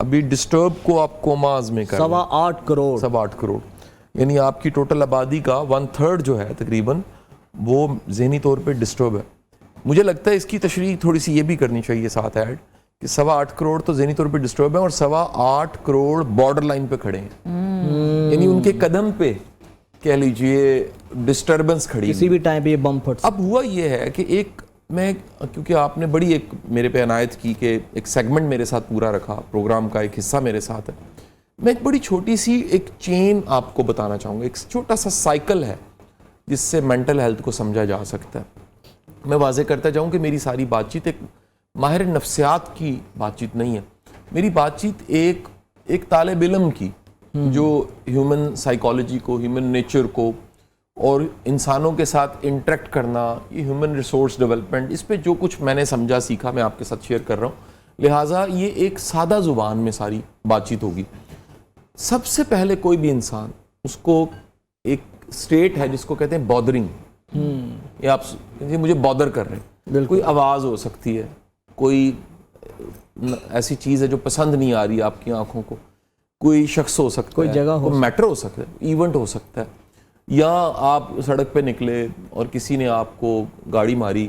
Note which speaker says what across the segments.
Speaker 1: ابھی ڈسٹرب کو آپ کوماز میں کر
Speaker 2: 8.25 کروڑ
Speaker 1: 8.25 کروڑ، یعنی آپ کی ٹوٹل آبادی کا 1/3 جو ہے تقریباً وہ ذہنی طور پہ ڈسٹرب ہے. مجھے لگتا ہے اس کی تشریح تھوڑی سی یہ بھی کرنی چاہیے ساتھ ایڈ کہ 8.25 کروڑ تو ذہنی طور پہ ڈسٹرب ہیں اور 8.25 کروڑ بارڈر لائن پہ کھڑے ہیں، یعنی ان کے قدم پہ کہہ لیجئے ڈسٹربنس کھڑی
Speaker 2: کسی بھی ٹائم پہ یہ بم پھٹ.
Speaker 1: اب ہوا یہ ہے کہ میں کیونکہ آپ نے بڑی ایک میرے پہ عنایت کی کہ ایک سیگمنٹ میرے ساتھ پورا رکھا، پروگرام کا ایک حصہ میرے ساتھ ہے، میں ایک بڑی چھوٹی سی ایک چین آپ کو بتانا چاہوں گا. ایک چھوٹا سا سائیکل ہے جس سے مینٹل ہیلتھ کو سمجھا جا سکتا ہے. میں واضح کرتا جاؤں کہ میری ساری بات چیت ایک ماہر نفسیات کی بات چیت نہیں ہے، میری بات چیت ایک طالب علم کی جو ہیومن سائیکالوجی کو، ہیومن نیچر کو اور انسانوں کے ساتھ انٹریکٹ کرنا، یہ ہیومن ریسورس ڈیولپمنٹ، اس پہ جو کچھ میں نے سمجھا سیکھا میں آپ کے ساتھ شیئر کر رہا ہوں. لہٰذا یہ ایک سادہ زبان میں ساری بات چیت ہوگی. سب سے پہلے کوئی بھی انسان، اس کو ایک سٹیٹ ہے جس کو کہتے ہیں بادرنگ، یہ آپ مجھے بادر کر رہے ہیں، کوئی آواز ہو سکتی ہے، کوئی ایسی چیز ہے جو پسند نہیں آ رہی آپ کی آنکھوں کو، کوئی شخص ہو سکتا ہے، کوئی جگہ کوئی میٹر ہو سکتا ہے، ایونٹ ہو سکتا ہے، یا آپ سڑک پہ نکلے اور کسی نے آپ کو گاڑی ماری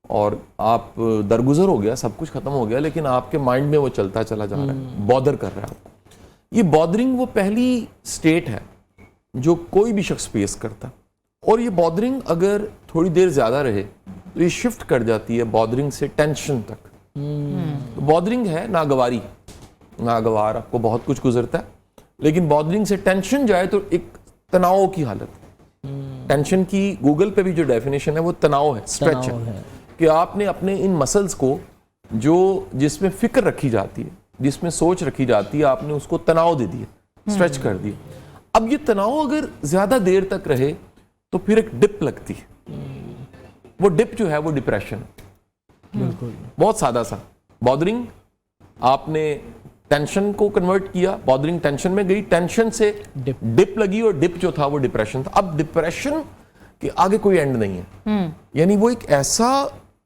Speaker 1: اور آپ درگزر ہو گیا، سب کچھ ختم ہو گیا، لیکن آپ کے مائنڈ میں وہ چلتا چلا جا رہا ہے، بادر کر رہا ہے آپ کو. یہ بادرنگ وہ پہلی سٹیٹ ہے جو کوئی بھی شخص فیس کرتا ہے، اور یہ بادرنگ اگر تھوڑی دیر زیادہ رہے تو یہ شفٹ کر جاتی ہے بادرنگ سے ٹینشن تک. بادرنگ ہے ناگواری، ناگوار، آپ کو بہت کچھ گزرتا ہے، لیکن بادرنگ سے ٹینشن جائے تو ایک تناؤ کی حالت. ٹینشن کی گوگل پہ بھی جو ڈیفینیشن ہے وہ تناؤ ہے، اسٹریچ ہے، کہ آپ نے اپنے ان مسلز کو جس میں فکر رکھی جاتی ہے، جس میں سوچ رکھی جاتی ہے، آپ نے اس کو تناؤ دے دیا، اسٹریچ کر دیا. اب یہ تناؤ اگر زیادہ دیر تک رہے تو پھر ایک ڈپ لگتی ہے، وہ ڈپ جو ہے وہ ڈپریشن. بالکل بہت سادہ سا. بادرنگ آپ نے ٹینشن کو کنورٹ کیا، بادرنگ ٹینشن میں گئی، ٹینشن سے ڈپ لگی اور ڈپ جو تھا وہ ڈپریشن تھا. اب ڈپریشن کے آگے کوئی اینڈ نہیں ہے، یعنی وہ ایک ایسا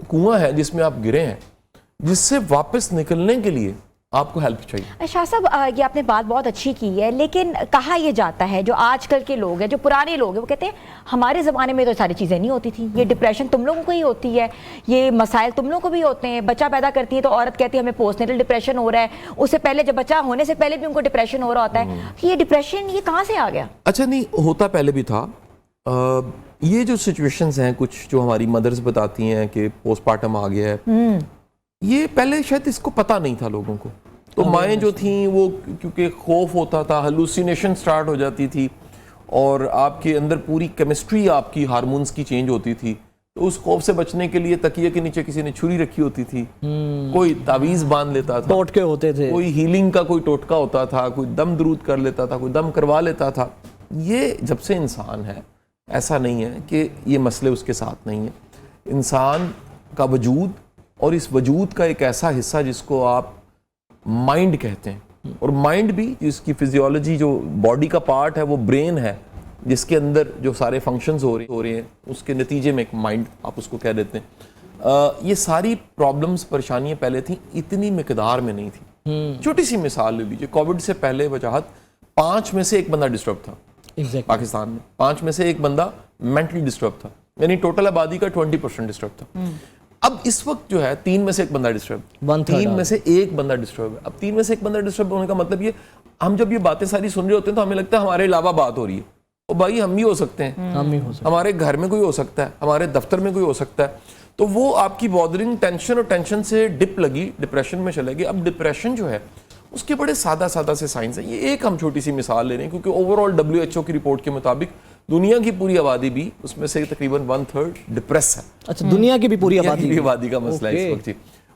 Speaker 1: کنواں ہے جس میں آپ گرے ہیں، جس سے واپس نکلنے کے لیے آپ کو ہیلپ چاہیے.
Speaker 3: شاہ صاحب یہ آپ نے بات بہت اچھی کی ہے، لیکن کہا یہ جاتا ہے جو آج کل کے لوگ ہیں، جو پرانے لوگ ہیں، وہ کہتے ہیں ہمارے زمانے میں تو ساری چیزیں نہیں ہوتی تھیں، یہ ڈپریشن تم لوگوں کو ہی ہوتی ہے، یہ مسائل تم لوگوں کو بھی ہوتے ہیں. بچہ پیدا کرتی ہے تو عورت کہتی ہے ہمیں پوسٹ نیٹل ڈپریشن ہو رہا ہے، اس سے پہلے جب بچہ ہونے سے پہلے بھی ان کو ڈپریشن ہو رہا ہوتا ہے. یہ ڈپریشن یہ کہاں سے آ گیا؟
Speaker 1: اچھا نہیں ہوتا، پہلے بھی تھا. یہ جو سچویشنز ہیں کچھ جو ہماری مدرز بتاتی ہیں کہ پوسٹ پارٹم آ گیا ہے، یہ پہلے شاید اس کو پتہ نہیں تھا لوگوں کو. تو مائیں جو تھیں وہ کیونکہ خوف ہوتا تھا، ہلوسینیشن سٹارٹ ہو جاتی تھی، اور آپ کے اندر پوری کیمسٹری آپ کی ہارمونز کی چینج ہوتی تھی، تو اس خوف سے بچنے کے لیے تکیے کے نیچے کسی نے چھری رکھی ہوتی تھی، کوئی تعویذ باندھ لیتا تھا،
Speaker 2: ٹوٹکے ہوتے تھے،
Speaker 1: کوئی ہیلنگ کا کوئی ٹوٹکا ہوتا تھا، کوئی دم درود کر لیتا تھا، کوئی دم کروا لیتا تھا. یہ جب سے انسان ہے ایسا نہیں ہے کہ یہ مسئلے اس کے ساتھ نہیں ہیں. انسان کا وجود اور اس وجود کا ایک ایسا حصہ جس کو آپ مائنڈ کہتے ہیں، اور مائنڈ بھی اس کی فزیولوجی جو باڈی کا پارٹ ہے وہ برین ہے، جس کے اندر جو سارے فنکشنز ہو رہے ہیں اس کے نتیجے میں ایک مائنڈ آپ اس کو کہہ دیتے ہیں. یہ ساری پرابلمز پریشانیاں پہلے تھیں، اتنی مقدار میں نہیں تھی. چھوٹی سی مثال لے لیجیے، کووڈ سے پہلے وجاہت 5 میں سے 1 بندہ ڈسٹرب تھا. پاکستان میں 5 میں سے 1 بندہ مینٹلی ڈسٹرب تھا، یعنی ٹوٹل آبادی کا 20% ڈسٹرب تھا. اب اس وقت جو ہے 3 میں سے 1 بندہ ڈسٹرب، 3 میں سے 1 بندہ ڈسٹرب ہے. اب 3 میں سے 1 بندہ ڈسٹرب ہونے کا مطلب یہ، ہم جب یہ باتیں ساری سن رہے ہوتے ہیں تو ہمیں لگتا ہے ہمارے علاوہ بات ہو رہی ہے. اور بھائی ہم بھی ہو سکتے ہیں، ہمارے گھر میں کوئی ہو سکتا ہے، ہمارے دفتر میں کوئی ہو سکتا ہے. تو وہ آپ کی بادرنگ ٹینشن، اور ٹینشن سے ڈپ لگی، ڈپریشن میں چلے گی. اب ڈپریشن جو ہے اس کے بڑے سادہ سے سائنس ہیں. یہ ایک ہم چھوٹی سی مثال لے رہے ہیں کیونکہ اوور آل WHO کی رپورٹ کے مطابق دنیا کی پوری آبادی بھی اس میں سے تقریباً 1/3 ڈپریس ہے.
Speaker 2: اچھا، دنیا کی بھی پوری
Speaker 1: آبادی کا مسئلہ ہے اس وقت.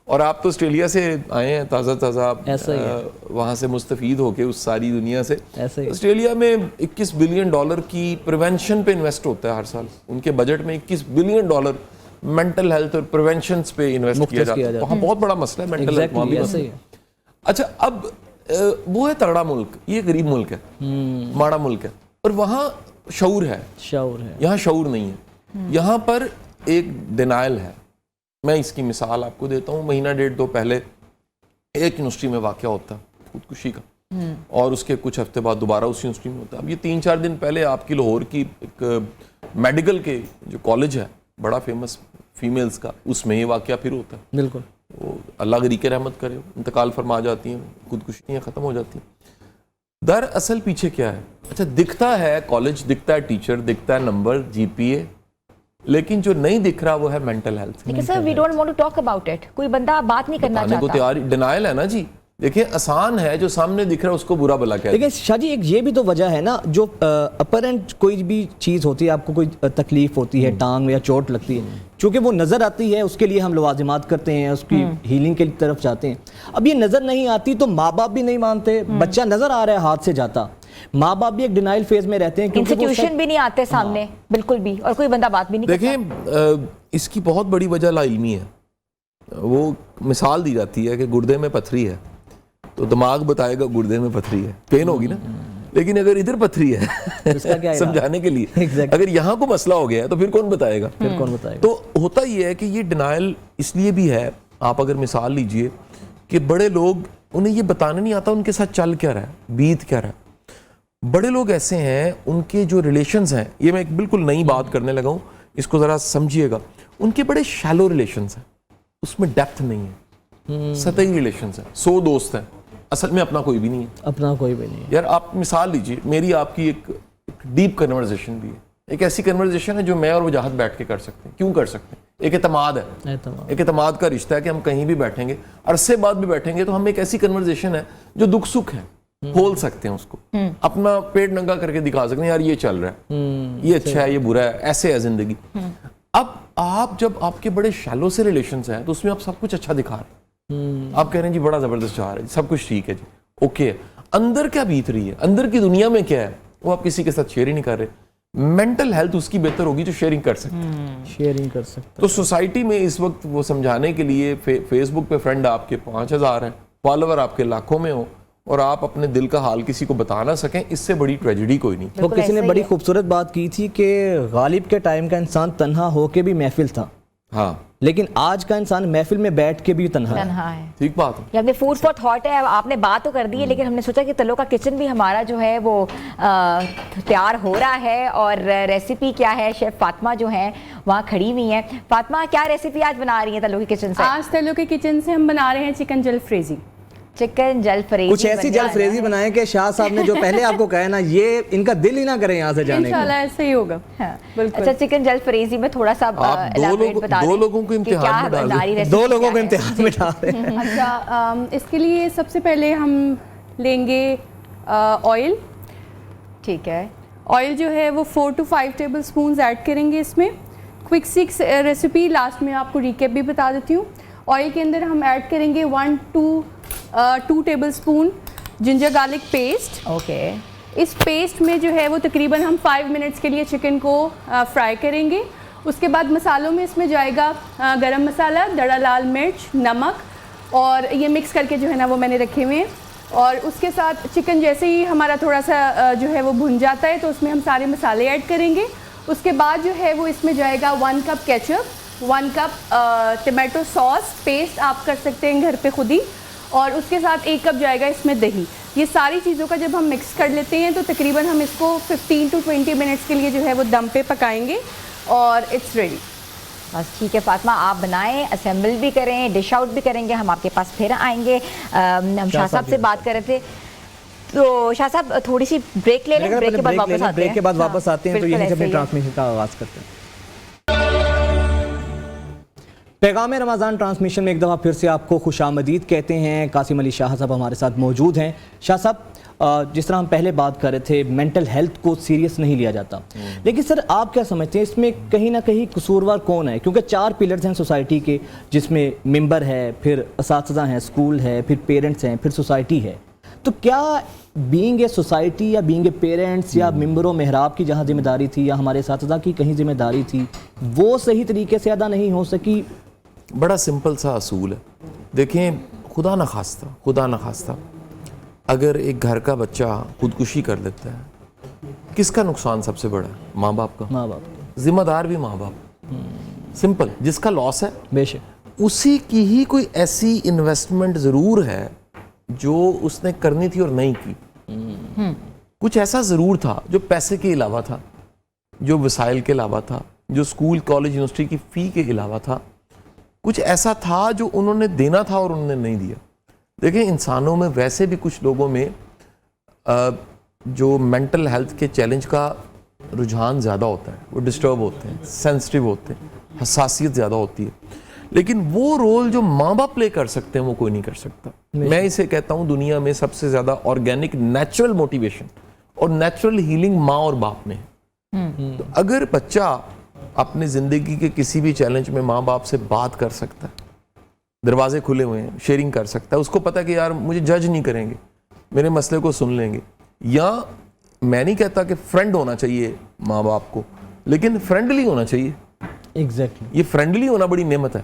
Speaker 1: اور آپ تو آسٹریلیا سے آئے ہیں تازہ وہاں سے مستفید ہو کے اس ساری دنیا سے. آسٹریلیا میں $21 بلین کی پریونشن پہ انویسٹ ہوتا ہے ہر سال. ان کے بجٹ میں $21 بلین مینٹل ہیلتھ اور پریونشنز پہ انویسٹ کیا جاتا ہے. وہاں بہت بڑا مسئلہ ہے مینٹل ہیلتھ، وہاں بھی مسئلہ ہے. اچھا، اب وہ ہے تگڑا ملک، یہ غریب ملک ہے، ماڑا ملک ہے، اور وہاں شعور ہے. یہاں شعور نہیں ہے. یہاں پر ایک ڈینائل ہے. میں اس کی مثال آپ کو دیتا ہوں. 1.5 مہینہ 2 پہلے ایک یونیورسٹی میں واقعہ ہوتا ہے. خودکشی کا, اور اس کے کچھ ہفتے بعد دوبارہ اسی یونیورسٹی میں ہوتا ہے. اب یہ 3-4 دن پہلے آپ کی لاہور کی ایک میڈیکل کے جو کالج ہے بڑا فیمس فیمیلز کا, اس میں یہ واقعہ پھر ہوتا ہے.
Speaker 2: بالکل,
Speaker 1: وہ اللہ غریق رحمت کرے, انتقال فرما جاتی ہیں, خودکشیاں ختم ہو جاتی ہیں. دراصل پیچھے کیا ہے؟ اچھا دکھتا ہے کالج, دکھتا ہے ٹیچر, دکھتا ہے نمبر, جی پی اے, لیکن جو نہیں دکھ رہا وہ ہے مینٹل ہیلتھ.
Speaker 3: لیکن sir we don't want to talk about it, کوئی بندہ بات نہیں کرنا چاہتا.
Speaker 1: کو تیاری ڈینائل ہے نا جی. دیکھیں آسان ہے, جو سامنے دکھ رہا ہے اس کو برا بلا کہہ.
Speaker 2: لیکن شاہ جی ایک یہ بھی تو وجہ ہے نا, جو اپرنٹ کوئی بھی چیز ہوتی ہے, آپ کو کوئی تکلیف ہوتی ہے, ٹانگ میں یا چوٹ لگتی ہے, چونکہ وہ نظر آتی ہے, اس کے لیے ہم لوازمات کرتے ہیں, اس کی ہیلنگ کی طرف جاتے ہیں. اب یہ نظر نہیں آتی تو ماں باپ بھی نہیں مانتے, بچہ نظر آ رہا ہے ہاتھ سے جاتا, ماں باپ بھی ایک ڈینائل فیز میں رہتے ہیں,
Speaker 3: انسٹیٹیوشن بھی نہیں آتے سامنے بالکل بھی, اور کوئی بندہ بات بھی نہیں کرتا.
Speaker 1: دیکھیں اس کی بہت بڑی وجہ لا علمی ہے. وہ مثال دی جاتی ہے کہ گردے میں پتھری ہے تو دماغ بتائے گا گردے میں پتھری ہے, پین ہوگی نا, لیکن اگر ادھر پتھری ہے سمجھانے کے لیے, اگر یہاں کو مسئلہ ہو گیا ہے تو پھر کون بتائے گا؟ تو ہوتا یہ ہے کہ یہ ڈینائل اس لیے بھی ہے. آپ اگر مثال لیجئے کہ بڑے لوگ, انہیں یہ بتانا نہیں آتا ان کے ساتھ چل کیا رہا ہے, بیت کیا رہا ہے. بڑے لوگ ایسے ہیں, ان کے جو ریلیشنز ہیں, یہ میں ایک بالکل نئی بات کرنے لگا ہوں, اس کو ذرا سمجھیے گا, ان کے بڑے شیلو ریلیشنز ہیں, اس میں ڈیپتھ نہیں ہے, سطحی ریلیشنز ہیں. 100 دوست ہیں, اصل میں اپنا کوئی بھی نہیں ہے.
Speaker 2: اپنا کوئی بھی نہیں ہے.
Speaker 1: یار آپ مثال لیجئے, میری آپ کی ایک ڈیپ کنورزیشن بھی ہے, ایک ایسی کنورزیشن ہے جو میں اور وجاہت بیٹھ کے کر سکتے ہیں. کیوں کر سکتے ہیں؟ ایک اعتماد ہے, ایک اعتماد کا رشتہ ہے کہ ہم کہیں بھی بیٹھیں گے, عرصے بعد بھی بیٹھیں گے, تو ہم ایک ایسی کنورزیشن ہے جو دکھ سکھ ہے, کھول سکتے ہیں اس کو, اپنا پیٹ ننگا کر کے دکھا سکتے ہیں, یار یہ چل رہا ہے, یہ اچھا ہے, یہ برا ہے, ایسے ہے زندگی. اب آپ جب آپ کے بڑے شیلو سے ریلیشنز ہیں تو اس میں آپ سب کچھ اچھا دکھا رہے ہیں, آپ کہہ رہے ہیں جی بڑا زبردست جا رہا ہے, سب کچھ ٹھیک ہے جی, اوکے. اندر کیا بیت رہی ہے, اندر کی دنیا میں کیا ہے, وہ آپ کسی کے ساتھ شیئر ہی نہیں کر رہے. مینٹل ہیلتھ اس کی بہتر ہوگی جو شیئرنگ کر سکتے. تو سوسائٹی میں اس وقت وہ سمجھانے کے لیے فیس بک پہ فرینڈ آپ کے 5000 ہیں, فالوور آپ کے لاکھوں میں ہوں, اور آپ اپنے دل کا حال کسی کو بتا نہ سکیں, اس سے بڑی ٹریجڈی کوئی نہیں.
Speaker 2: تو کسی نے بڑی خوبصورت بات کی تھی کہ غالب کے ٹائم کا انسان تنہا ہو کے بھی محفل تھا,
Speaker 1: ہاں,
Speaker 2: لیکن آج کا انسان محفل میں بیٹھ کے بھی تنہا ہے.
Speaker 1: ٹھیک بات ہے.
Speaker 3: یہ اپنے فوڈ فار تھاٹ ہے, آپ نے بات تو کر دی ہے, لیکن ہم نے سوچا کہ تلو کا کچن بھی ہمارا جو ہے وہ تیار ہو رہا ہے, اور ریسیپی کیا ہے, شیف فاطمہ جو ہیں وہاں کھڑی ہوئی ہیں. فاطمہ کیا ریسیپی آج بنا رہی ہیں تلو کے کچن سے؟
Speaker 4: آج تلو کے کچن سے ہم بنا رہے ہیں چکن جل فریزی.
Speaker 3: چکن جل فریزی,
Speaker 2: کچھ ایسی جل فریزی بنائیں کہ شاہ صاحب نے جو پہلے آپ کو کہا نا, یہ ان کا دل ہی نہ کرے یہاں سے جانے کا.
Speaker 4: انشاءاللہ ایسے ہی ہوگا.
Speaker 3: اچھا چکن جل فریزی میں تھوڑا سا
Speaker 1: دو لوگوں کو امتحان میں ڈال دیں.
Speaker 2: 2 لوگوں کو امتحان میں ڈال دیں.
Speaker 4: اچھا اس کے لیے سب سے پہلے ہم لیں گے آئل.
Speaker 3: ٹھیک ہے,
Speaker 4: آئل جو ہے وہ 4 to 5 ٹیبل سپونز ایڈ کریں گے اس میں. کوئک 6 ریسیپی لاسٹ میں آپ کو ریکیپ بھی بتا دیتی ہوں. آئل کے اندر ہم ایڈ کریں گے 1 to 2 tablespoon ginger garlic paste.
Speaker 3: Okay,
Speaker 4: اس پیسٹ میں جو ہے وہ تقریباً ہم 5 منٹس کے لیے چکن کو فرائی کریں گے. اس کے بعد مسالوں میں اس میں جائے گا گرم مسالہ, دڑا لال مرچ, نمک, اور یہ مکس کر کے جو ہے نا وہ میں نے رکھے ہوئے ہیں. اور اس کے ساتھ چکن جیسے ہی ہمارا تھوڑا سا جو ہے وہ بھن جاتا ہے تو اس میں ہم سارے مسالے ایڈ کریں گے. اس کے بعد جو ہے وہ اس میں جائے گا 1 cup ketchup, 1 cup tomato sauce paste آپ کر سکتے ہیں گھر پہ خود ہی, اور اس کے ساتھ 1 کپ جائے گا اس میں دہی. یہ ساری چیزوں کا جب ہم مکس کر لیتے ہیں تو تقریباً ہم اس کو 15 to 20 منٹس کے لیے جو ہے وہ دم پہ پکائیں گے, اور اٹس ریڈی.
Speaker 3: بس ٹھیک ہے فاطمہ, آپ بنائیں, اسمبل بھی کریں, ڈش آؤٹ بھی کریں گے, ہم آپ کے پاس پھر آئیں گے. ہم شاہ صاحب سے بات کر رہے تھے, تو شاہ صاحب تھوڑی سی بریک لے لیں, بریک کے بعد واپس آتے ہیں.
Speaker 2: بریک کے بعد واپس آتے ہیں, تو یہیں سے اپنی ٹرانسمیشن کا آغاز کرتے ہیں. پیغام رمضان ٹرانسمیشن میں ایک دفعہ پھر سے آپ کو خوش آمدید کہتے ہیں. قاسم علی شاہ صاحب ہمارے ساتھ موجود ہیں. شاہ صاحب, جس طرح ہم پہلے بات کر رہے تھے, مینٹل ہیلتھ کو سیریس نہیں لیا جاتا, لیکن سر آپ کیا سمجھتے ہیں اس میں کہیں نہ کہیں قصوروار کون ہے؟ کیونکہ 4 پلرز ہیں سوسائٹی کے, جس میں ممبر ہے, پھر اساتذہ ہیں, اسکول ہے, پھر پیرنٹس ہیں, پھر سوسائٹی ہے. تو کیا بینگ اے سوسائٹی یا بینگ اے پیرنٹس یا ممبر و محراب کی جہاں ذمہ داری تھی, یا ہمارے اساتذہ کی کہیں ذمہ داری تھی, وہ صحیح طریقے سے ادا نہیں ہو سکی؟
Speaker 1: بڑا سمپل سا اصول ہے. دیکھیں, خدا نخواستہ اگر ایک گھر کا بچہ خودکشی کر لیتا ہے, کس کا نقصان سب سے بڑا ہے؟ ماں باپ کا.
Speaker 2: ماں باپ,
Speaker 1: ذمہ دار بھی ماں باپ. سمپل. جس کا لاس ہے
Speaker 2: بے شک
Speaker 1: اسی کی ہی کوئی ایسی انویسٹمنٹ ضرور ہے جو اس نے کرنی تھی اور نہیں کی. کچھ ایسا ضرور تھا جو پیسے کے علاوہ تھا, جو وسائل کے علاوہ تھا, جو اسکول کالج یونیورسٹی کی فی کے علاوہ تھا. کچھ ایسا تھا جو انہوں نے دینا تھا اور انہوں نے نہیں دیا. دیکھیں انسانوں میں ویسے بھی کچھ لوگوں میں جو مینٹل ہیلتھ کے چیلنج کا رجحان زیادہ ہوتا ہے, وہ ڈسٹرب ہوتے ہیں, سینسٹیو ہوتے ہیں, حساسیت زیادہ ہوتی ہے. لیکن وہ رول جو ماں باپ پلے کر سکتے ہیں وہ کوئی نہیں کر سکتا. میں اسے کہتا ہوں دنیا میں سب سے زیادہ آرگینک نیچرل موٹیویشن اور نیچرل ہیلنگ ماں اور باپ میں ہے. تو اگر بچہ اپنے زندگی کے کسی بھی چیلنج میں ماں باپ سے بات کر سکتا ہے, دروازے کھلے ہوئے ہیں, شیئرنگ کر سکتا ہے, اس کو پتا کہ یار مجھے جج نہیں کریں گے, میرے مسئلے کو سن لیں گے. یا میں نہیں کہتا کہ فرینڈ ہونا چاہیے ماں باپ کو, لیکن فرینڈلی ہونا چاہیے.
Speaker 2: ایگزیکٹلی
Speaker 1: یہ فرینڈلی ہونا بڑی نعمت ہے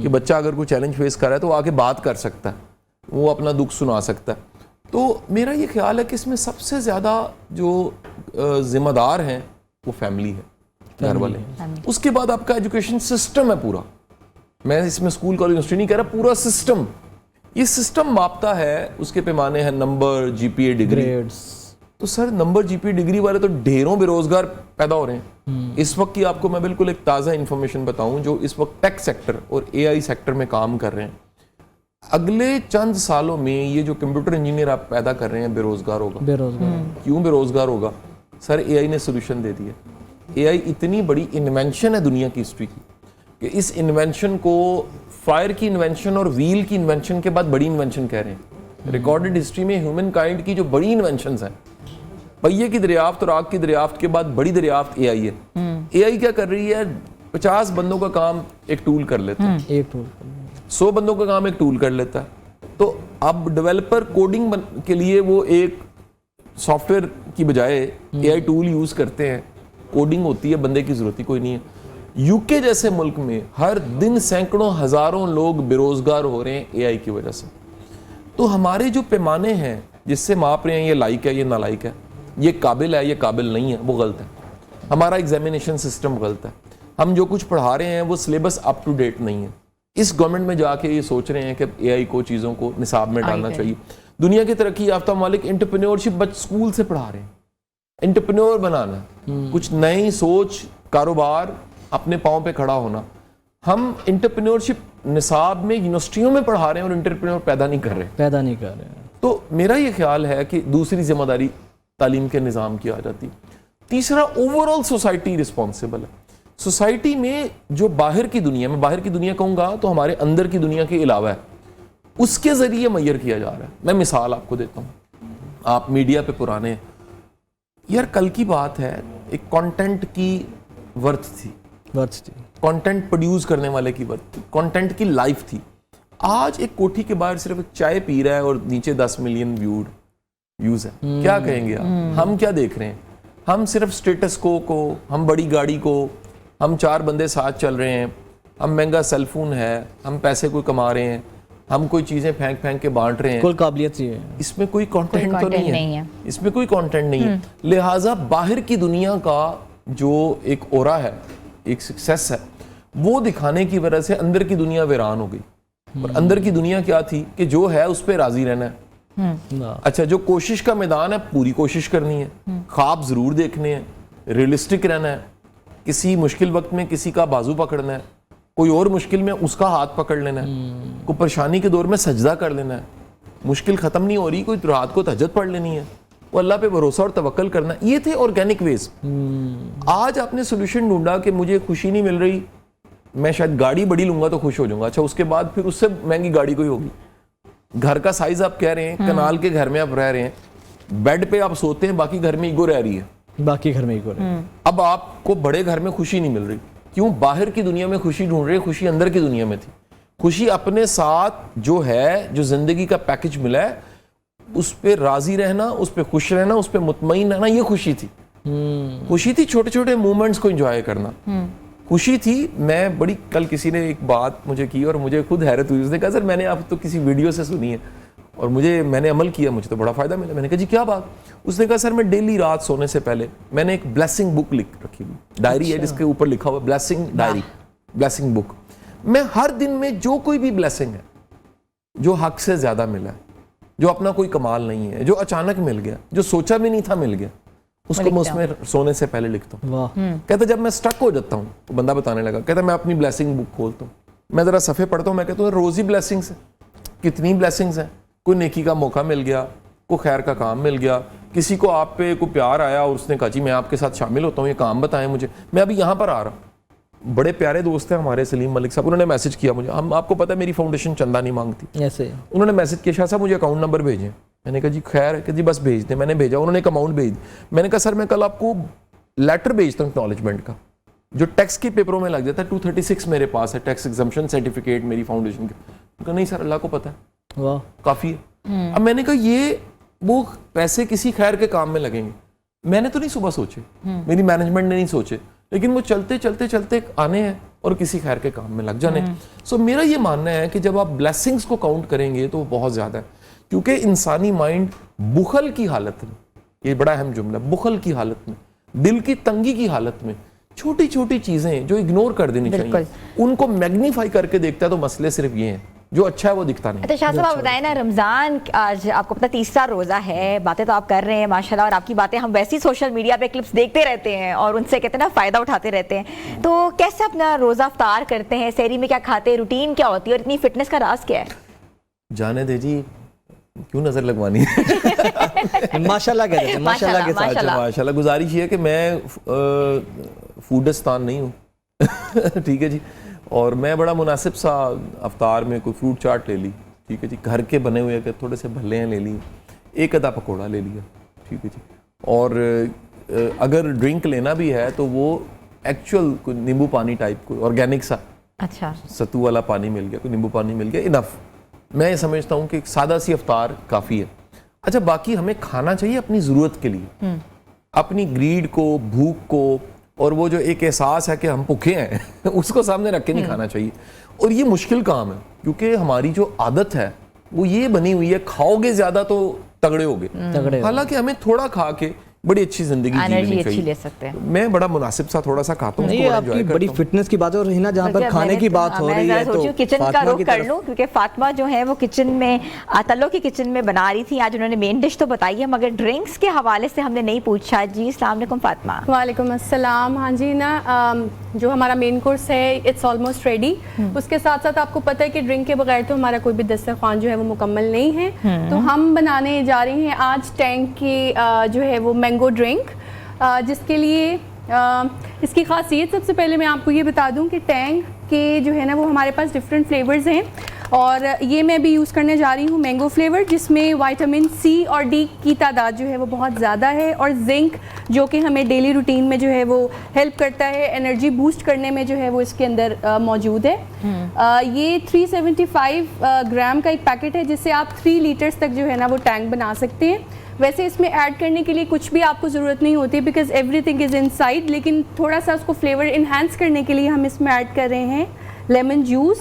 Speaker 1: کہ بچہ اگر کوئی چیلنج فیس کر رہا ہے تو وہ آ کے بات کر سکتا ہے, وہ اپنا دکھ سنا سکتا ہے. تو میرا یہ خیال ہے کہ اس میں سب سے زیادہ جو ذمہ دار ہیں وہ فیملی ہے, گھر والے. اس کے بعد آپ کا ایجوکیشن سسٹم ہے پورا. میں اس میں اسکول کالج یونیورسٹی نہیں کہہ رہا, پورا سسٹم. یہ سسٹم ماپتا ہے, اس کے پیمانے ہیں نمبر, جی پی اے, ڈگری. تو سر نمبر, جی پی اے, ڈگری والے تو ڈھیروں بے روزگار پیدا ہو رہے ہیں. اس وقت کی آپ کو میں بالکل ایک تازہ انفارمیشن بتاؤں, جو اس وقت ٹیک سیکٹر اور اے آئی سیکٹر میں کام کر رہے ہیں, اگلے چند سالوں میں یہ جو کمپیوٹر انجینئر آپ پیدا کر رہے ہیں بے روزگار ہوگا. کیوں بے روزگار ہوگا؟ سر اے آئی نے سولوشن دے دیا. اے آئی اتنی بڑی انوینشن ہے دنیا کی ہسٹری کی کہ اس انوینشن کو فائر کی انوینشن اور ویل کی انوینشن کے بعد بڑی انوینشن کہہ رہے ہیں. ریکارڈڈ ہسٹری میں ہیومن کائنڈ کی جو بڑی انوینشنز ہیں, پہیے کی دریافت اور آگ کی دریافت کے بعد بڑی دریافت اے آئی ہے. اے آئی کیا کر رہی ہے؟ 50 بندوں کا کام ایک ٹول کر لیتا ہے, 100 بندوں کا کام ایک ٹول کر لیتا ہے. تو اب ڈیولپر کوڈنگ کے لیے وہ ایک سافٹ ویئر کی بجائے اے آئی ٹول یوز کرتے ہیں, کوڈنگ ہوتی ہے, بندے کی ضرورت ہی کوئی نہیں ہے. یو کے جیسے ملک میں ہر دن سینکڑوں ہزاروں لوگ بے روزگار ہو رہے ہیں اے آئی کی وجہ سے. تو ہمارے جو پیمانے ہیں جس سے ماپ رہے ہیں یہ لائق ہے, یہ نالائق ہے, یہ قابل ہے, یہ قابل نہیں ہے, وہ غلط ہے. ہمارا ایگزامینیشن سسٹم غلط ہے. ہم جو کچھ پڑھا رہے ہیں وہ سلیبس اپ ٹو ڈیٹ نہیں ہے. اس گورنمنٹ میں جا کے یہ سوچ رہے ہیں کہ اے آئی کو چیزوں کو نصاب میں ڈالنا چاہیے. دنیا کی ترقی یافتہ ممالک انٹرپرینیورشپ اسکول سے پڑھا رہے ہیں, انٹرپرینور بنانا, کچھ نئی سوچ, کاروبار, اپنے پاؤں پہ کھڑا ہونا. ہم انٹرپرینورشپ نصاب میں یونیورسٹیوں میں پڑھا رہے ہیں اور انٹرپرینور پیدا نہیں کر رہے. تو میرا یہ خیال ہے کہ دوسری ذمہ داری تعلیم کے نظام کی آ جاتی. تیسرا, اوور آل سوسائٹی رسپانسبل ہے. سوسائٹی میں جو باہر کی دنیا, میں باہر کی دنیا کہوں گا تو ہمارے اندر کی دنیا کے علاوہ ہے, اس کے ذریعے میئر کیا جا رہا ہے. میں مثال آپ کو دیتا ہوں, آپ میڈیا پہ پرانے یار, کل کی بات ہے, ایک کانٹینٹ کی ورتھ تھی, کانٹینٹ پروڈیوس کرنے والے کی ورتھ تھی, کانٹینٹ کی لائف تھی. آج ایک کوٹھی کے باہر صرف ایک چائے پی رہا ہے اور نیچے 10 ملین ویوز ہے. کیا کہیں گے آپ؟ ہم کیا دیکھ رہے ہیں؟ ہم صرف سٹیٹس کو, ہم بڑی گاڑی کو, ہم 4 بندے ساتھ چل رہے ہیں, ہم مہنگا سیل فون ہے, ہم پیسے کوئی کما رہے ہیں, ہم کوئی چیزیں پھینک پھینک کے بانٹ رہے ہیں. کوئی قابلیت ہے اس میں, کوئی کانٹینٹ تو نہیں ہے, اس میں کوئی کانٹینٹ نہیں ہے. لہٰذا باہر کی دنیا کا جو ایک اورا ہے, ایک سکسیس ہے, وہ دکھانے کی وجہ سے اندر کی دنیا ویران ہو گئی. اور اندر کی دنیا کیا تھی کہ جو ہے اس پہ راضی رہنا ہے. اچھا, جو کوشش کا میدان ہے پوری کوشش کرنی ہے, خواب ضرور دیکھنے ہیں, ریئلسٹک رہنا ہے, کسی مشکل وقت میں کسی کا بازو پکڑنا ہے, کوئی اور مشکل میں اس کا ہاتھ پکڑ لینا ہے, کوئی پریشانی کے دور میں سجدہ کر لینا ہے, مشکل ختم نہیں ہو رہی کوئی رات کو تہجد پڑھ لینی ہے, وہ اللہ پہ بھروسہ اور توکل کرنا. یہ تھے آرگینک ویز. آج آپ نے سولوشن ڈھونڈا کہ مجھے خوشی نہیں مل رہی, میں شاید گاڑی بڑی لوں گا تو خوش ہو جاؤں گا. اچھا, اس کے بعد پھر اس سے مہنگی گاڑی کوئی ہوگی. گھر کا سائز آپ کہہ رہے ہیں, کنال کے گھر میں آپ رہ رہے ہیں, بیڈ پہ آپ سوتے ہیں, باقی گھر میں ایگو رہ رہی ہے. اب آپ کو بڑے گھر میں خوشی نہیں مل رہی. کیوں؟ باہر کی دنیا میں خوشی ڈھونڈ رہے ہیں, خوشی اندر کی دنیا میں تھی. خوشی اپنے ساتھ جو ہے, جو زندگی کا پیکج ملا ہے, اس پہ راضی رہنا, اس پہ خوش رہنا, اس پہ مطمئن رہنا, یہ خوشی تھی. خوشی تھی چھوٹے چھوٹے مومنٹس کو انجوائے کرنا. خوشی تھی. میں بڑی, کل کسی نے ایک بات مجھے کی اور مجھے خود حیرت ہوئی. اس نے کہا سر میں نے آپ تو کسی ویڈیو سے سنی ہے اور میں نے عمل کیا, مجھے تو بڑا فائدہ ملا. میں نے کہا جی کیا بات؟ اس نے کہا سر میں ڈیلی رات سونے سے پہلے میں نے ایک بلیسنگ بک لکھ رکھی ہوئی, ڈائری ہے جس کے اوپر لکھا ہوا بلیسنگ ڈائری, بلیسنگ بک. میں ہر دن میں جو کوئی بھی بلیسنگ ہے جو حق سے زیادہ ملا ہے, جو اپنا کوئی کمال نہیں ہے, جو اچانک مل گیا, جو سوچا بھی نہیں تھا مل گیا, اس کو میں اس میں سونے سے پہلے لکھتا ہوں. کہتا جب میں سٹک ہو جاتا ہوں, تو بندہ بتانے لگا, کہتا میں اپنی بلیسنگ بک کھولتا ہوں, میں ذرا صفحے پڑھتا ہوں, میں کہتا ہوں روز ہی بلیسنگس ہیں, کتنی بلیسنگس ہیں, کوئی نیکی کا موقع مل گیا, کوئی خیر کا کام مل گیا, کسی کو آپ پہ کوئی پیار آیا اور اس نے کہا جی میں آپ کے ساتھ شامل ہوتا ہوں, یہ کام بتائیں مجھے, میں ابھی یہاں پر آ رہا ہوں. بڑے پیارے دوست ہیں ہمارے سلیم ملک صاحب, انہوں نے میسج کیا مجھے, ہم آپ کو پتہ ہے میری فاؤنڈیشن چندہ نہیں مانگتی, انہوں نے میسج کیا شاہ صاحب مجھے اکاؤنٹ نمبر بھیجیں. میں نے کہا جی خیر ہے کہ جی بس بھیج دیں. میں نے بھیجا, انہوں نے ایک اماؤنٹ بھیج دی. میں نے کہا سر میں کل آپ کو لیٹر بھیجتا ہوں اکنالجمنٹ کا, جو ٹیکس کے پیپروں میں لگ جاتا ہے, 236 میرے پاس ہے ٹیکس ایگزمپشن سرٹیفکیٹ میری فاؤنڈیشن کے. کہا نہیں سر اللہ کو پتہ ہے, کافی ہے. اب میں نے کہا یہ وہ پیسے کسی خیر کے کام میں لگیں گے, میں نے تو نہیں صبح سوچے, میری مینجمنٹ نے نہیں سوچے, لیکن وہ چلتے چلتے چلتے آنے ہیں اور کسی خیر کے کام میں لگ جانے. سو میرا یہ ماننا ہے کہ جب آپ بلیسنگز کو کاؤنٹ کریں گے تو وہ بہت زیادہ ہے, کیونکہ انسانی مائنڈ بخل کی حالت میں, یہ بڑا اہم جملہ, بخل کی حالت میں, دل کی تنگی کی حالت میں چھوٹی چھوٹی چیزیں جو اگنور کر دینی چاہیے ان کو میگنیفائی کر کے دیکھتا ہے. تو مسئلے صرف یہ ہیں, جو اچھا ہے وہ دکھتا نہیں.
Speaker 3: اچھا شاہ صاحب آپ بتائیں نا, رمضان آج آپ کو اپنا 30واں روزہ ہے, باتیں تو آپ کر رہے ہیں ماشاءاللہ, اور آپ کی باتیں ہم ویسی سوشل میڈیا پہ کلپس دیکھتے رہتے ہیں اور ان سے کہتے ہیں نا فائدہ اٹھاتے رہتے ہیں, تو کیسے اپنا روزہ افطار کرتے ہیں, سحری میں کیا کھاتے ہیں, روٹین کیا ہوتی ہے, اور اتنی فٹنس کا راز کیا ہے؟
Speaker 1: جانے دے جی, کیوں نظر لگوانی ہے.
Speaker 2: ماشاءاللہ کہتے ہیں, ماشاءاللہ کے ساتھ.
Speaker 1: ماشاءاللہ گزارش یہ ہے کہ میں فوڈستان نہیں ہوں, ٹھیک ہے جی, اور میں بڑا مناسب سا افطار میں کوئی فروٹ چاٹ لے لی, ٹھیک ہے جی, گھر کے بنے ہوئے کہ تھوڑے سے بھلے ہیں لے لی, ایک آدھا پکوڑا لے لیا, ٹھیک ہے جی, اور اگر ڈرنک لینا بھی ہے تو وہ ایکچوئل کوئی نیمبو پانی ٹائپ, کوئی آرگینک سا,
Speaker 3: اچھا
Speaker 1: ستو والا پانی مل گیا, کوئی نیمبو پانی مل گیا, انف. میں یہ سمجھتا ہوں کہ ایک سادہ سی افطار کافی ہے. اچھا باقی ہمیں کھانا چاہیے اپنی ضرورت کے لیے, اپنی گریڈ کو, بھوک کو, اور وہ جو ایک احساس ہے کہ ہم بھوکے ہیں اس کو سامنے رکھ کے نہیں کھانا چاہیے. اور یہ مشکل کام ہے کیونکہ ہماری جو عادت ہے وہ یہ بنی ہوئی ہے, کھاؤ گے زیادہ تو تگڑے ہوگے, حالانکہ ہمیں تھوڑا کھا کے بڑی اچھی زندگی جینی چاہیے.
Speaker 3: لے سکتے ہیں.
Speaker 1: میں بڑا مناسب سا تھوڑا سا کھاتا ہوں.
Speaker 2: یہ آپ کی بڑی فٹنس کی بات ہے, اور ہنا جہاں پر کھانے کی بات ہو رہی ہے تو
Speaker 3: کچن کا رخ کر لوں, کیونکہ فاطمہ جو ہے وہ کچن میں, تلو کی کچن میں بنا رہی تھی. آج انہوں نے مین ڈش تو بتائی ہے مگر ڈرنکس کے حوالے سے ہم نے نہیں پوچھا. جی السلام علیکم فاطمہ.
Speaker 4: وعلیکم السلام. ہاں جی نا, جو ہمارا مین کورس ہے اٹس آلموسٹ ریڈی. اس کے ساتھ ساتھ آپ کو پتہ ہے کہ ڈرنک کے بغیر تو ہمارا کوئی بھی دسترخوان جو ہے وہ مکمل نہیں ہے. تو ہم بنانے جا رہے ہیں آج ٹینگ کی جو ہے وہ مینگو ڈرنک, جس کے لیے اس کی خاصیت سب سے پہلے میں آپ کو یہ بتا دوں کہ ٹینگ کے جو ہے نا وہ ہمارے پاس ڈفرینٹ فلیورز ہیں, اور یہ میں بھی یوز کرنے جا رہی ہوں مینگو فلیور, جس میں وائٹامن سی اور ڈی کی تعداد جو ہے وہ بہت زیادہ ہے, اور زنک جو کہ ہمیں ڈیلی روٹین میں جو ہے وہ ہیلپ کرتا ہے, انرجی بوسٹ کرنے میں جو ہے وہ اس کے اندر موجود ہے. یہ 375 گرام کا ایک پیکٹ ہے, جس سے آپ 3 لیٹرز تک جو ہے نا وہ ٹینگ بنا سکتے ہیں. ویسے اس میں ایڈ کرنے کے لیے کچھ بھی آپ کو ضرورت نہیں ہوتی, because every thing is in side, لیکن تھوڑا سا اس کو فلیور انہینس کرنے کے لیے ہم اس میں ایڈ کر رہے ہیں لیمن جوس,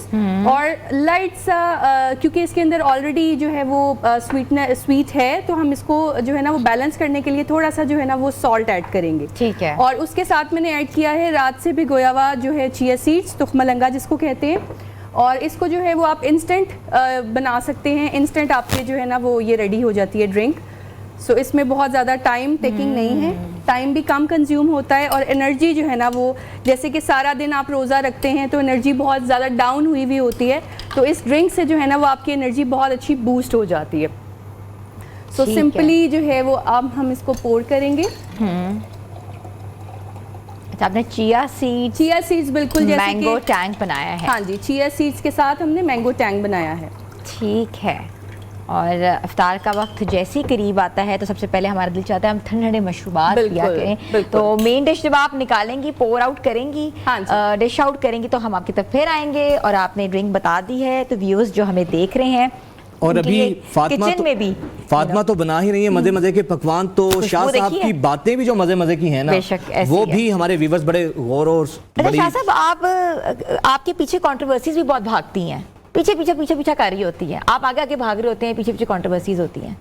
Speaker 4: اور لائٹ سا, کیونکہ اس کے اندر آلریڈی جو ہے وہ سویٹ ہے, تو ہم اس کو جو ہے نا وہ بیلنس کرنے کے لیے تھوڑا سا جو ہے نا وہ سالٹ ایڈ کریں گے.
Speaker 3: ٹھیک ہے.
Speaker 4: اور اس کے ساتھ میں نے ایڈ کیا ہے رات سے بھگویا ہوا جو ہے چیا سیڈس, تخم لنگا جس کو کہتے ہیں, اور اس کو جو ہے وہ آپ انسٹنٹ بنا سکتے ہیں. انسٹنٹ آپ کے جو ہے نا وہ یہ ریڈی ہو جاتی ہے ڈرنک. سو اس میں بہت زیادہ ٹائم ٹیکنگ نہیں ہے, ٹائم بھی کم کنزیوم ہوتا ہے, اور انرجی جو ہے نا وہ, جیسے کہ سارا دن آپ روزہ رکھتے ہیں تو انرجی بہت زیادہ ڈاؤن ہوئی ہوئی ہوتی ہے, تو اس ڈرنک سے جو ہے نا وہ آپ کی انرجی بہت اچھی بوسٹ ہو جاتی ہے. سو سمپلی جو ہے وہ اب ہم اس کو پور کریں گے.
Speaker 3: آپ نے چیا سیڈز
Speaker 4: بالکل جیسے
Speaker 3: مینگو ٹینگ بنایا ہے.
Speaker 4: ہاں جی, چیا سیڈز کے ساتھ ہم نے مینگو ٹینگ بنایا ہے.
Speaker 3: ٹھیک ہے. اور افطار کا وقت جیسے ہی قریب آتا ہے تو سب سے پہلے ہمارا دل چاہتا ہے ہم ٹھنڈے ٹھنڈے مشروبات پیا کریں. تو مین ڈش جب آپ نکالیں گی, پور آؤٹ کریں گی, ڈش آؤٹ کریں گی, تو ہم آپ کی طرف پھر آئیں گے. اور آپ نے ڈرنک بتا دی ہے تو ویورز جو ہمیں دیکھ رہے ہیں,
Speaker 2: اور ابھی فاطمہ تو بنا ہی رہی ہے مزے مزے کے پکوان, تو شاہ صاحب کی باتیں بھی جو مزے مزے کی ہیں نا وہ بھی ہمارے ویورز بڑے غور اور.
Speaker 3: شاہ صاحب آپ کے پیچھے کنٹروورسیز بھی بہت بھاگتی ہیں, پیچھے کر رہی ہوتی ہے, آپ آگے بھاگ رہے ہوتے ہیں, پیچھے کنٹروورسیز ہوتی ہیں,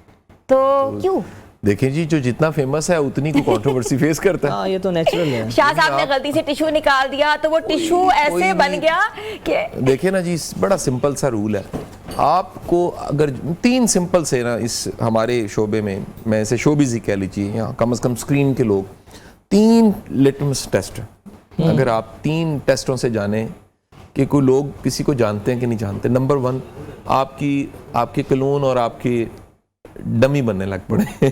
Speaker 3: تو کیوں؟
Speaker 1: دیکھیں جی, جو جتنا فیمس ہے اتنی کو کنٹروورسی فیس کرتا ہے.
Speaker 2: یہ تو نیچرل ہے.
Speaker 3: شاہ صاحب نے غلطی سے ٹیشو نکال دیا تو وہ ٹیشو ایسے بن گیا کہ
Speaker 1: دیکھیں نا جی, بڑا سمپل سا رول ہے, آپ کو اگر 3 سمپل سے نا اس ہمارے شعبے میں سے شوبز ہی کہہ لیجیے یا کم از کم اسکرین کے لوگ 3 لٹمس ٹیسٹ، اگر آپ 3 ٹیسٹوں سے جانیں کہ کوئی لوگ کسی کو جانتے ہیں کہ نہیں جانتے. نمبر 1 آپ کے کلون اور آپ کے ڈمی بننے لگ پڑے.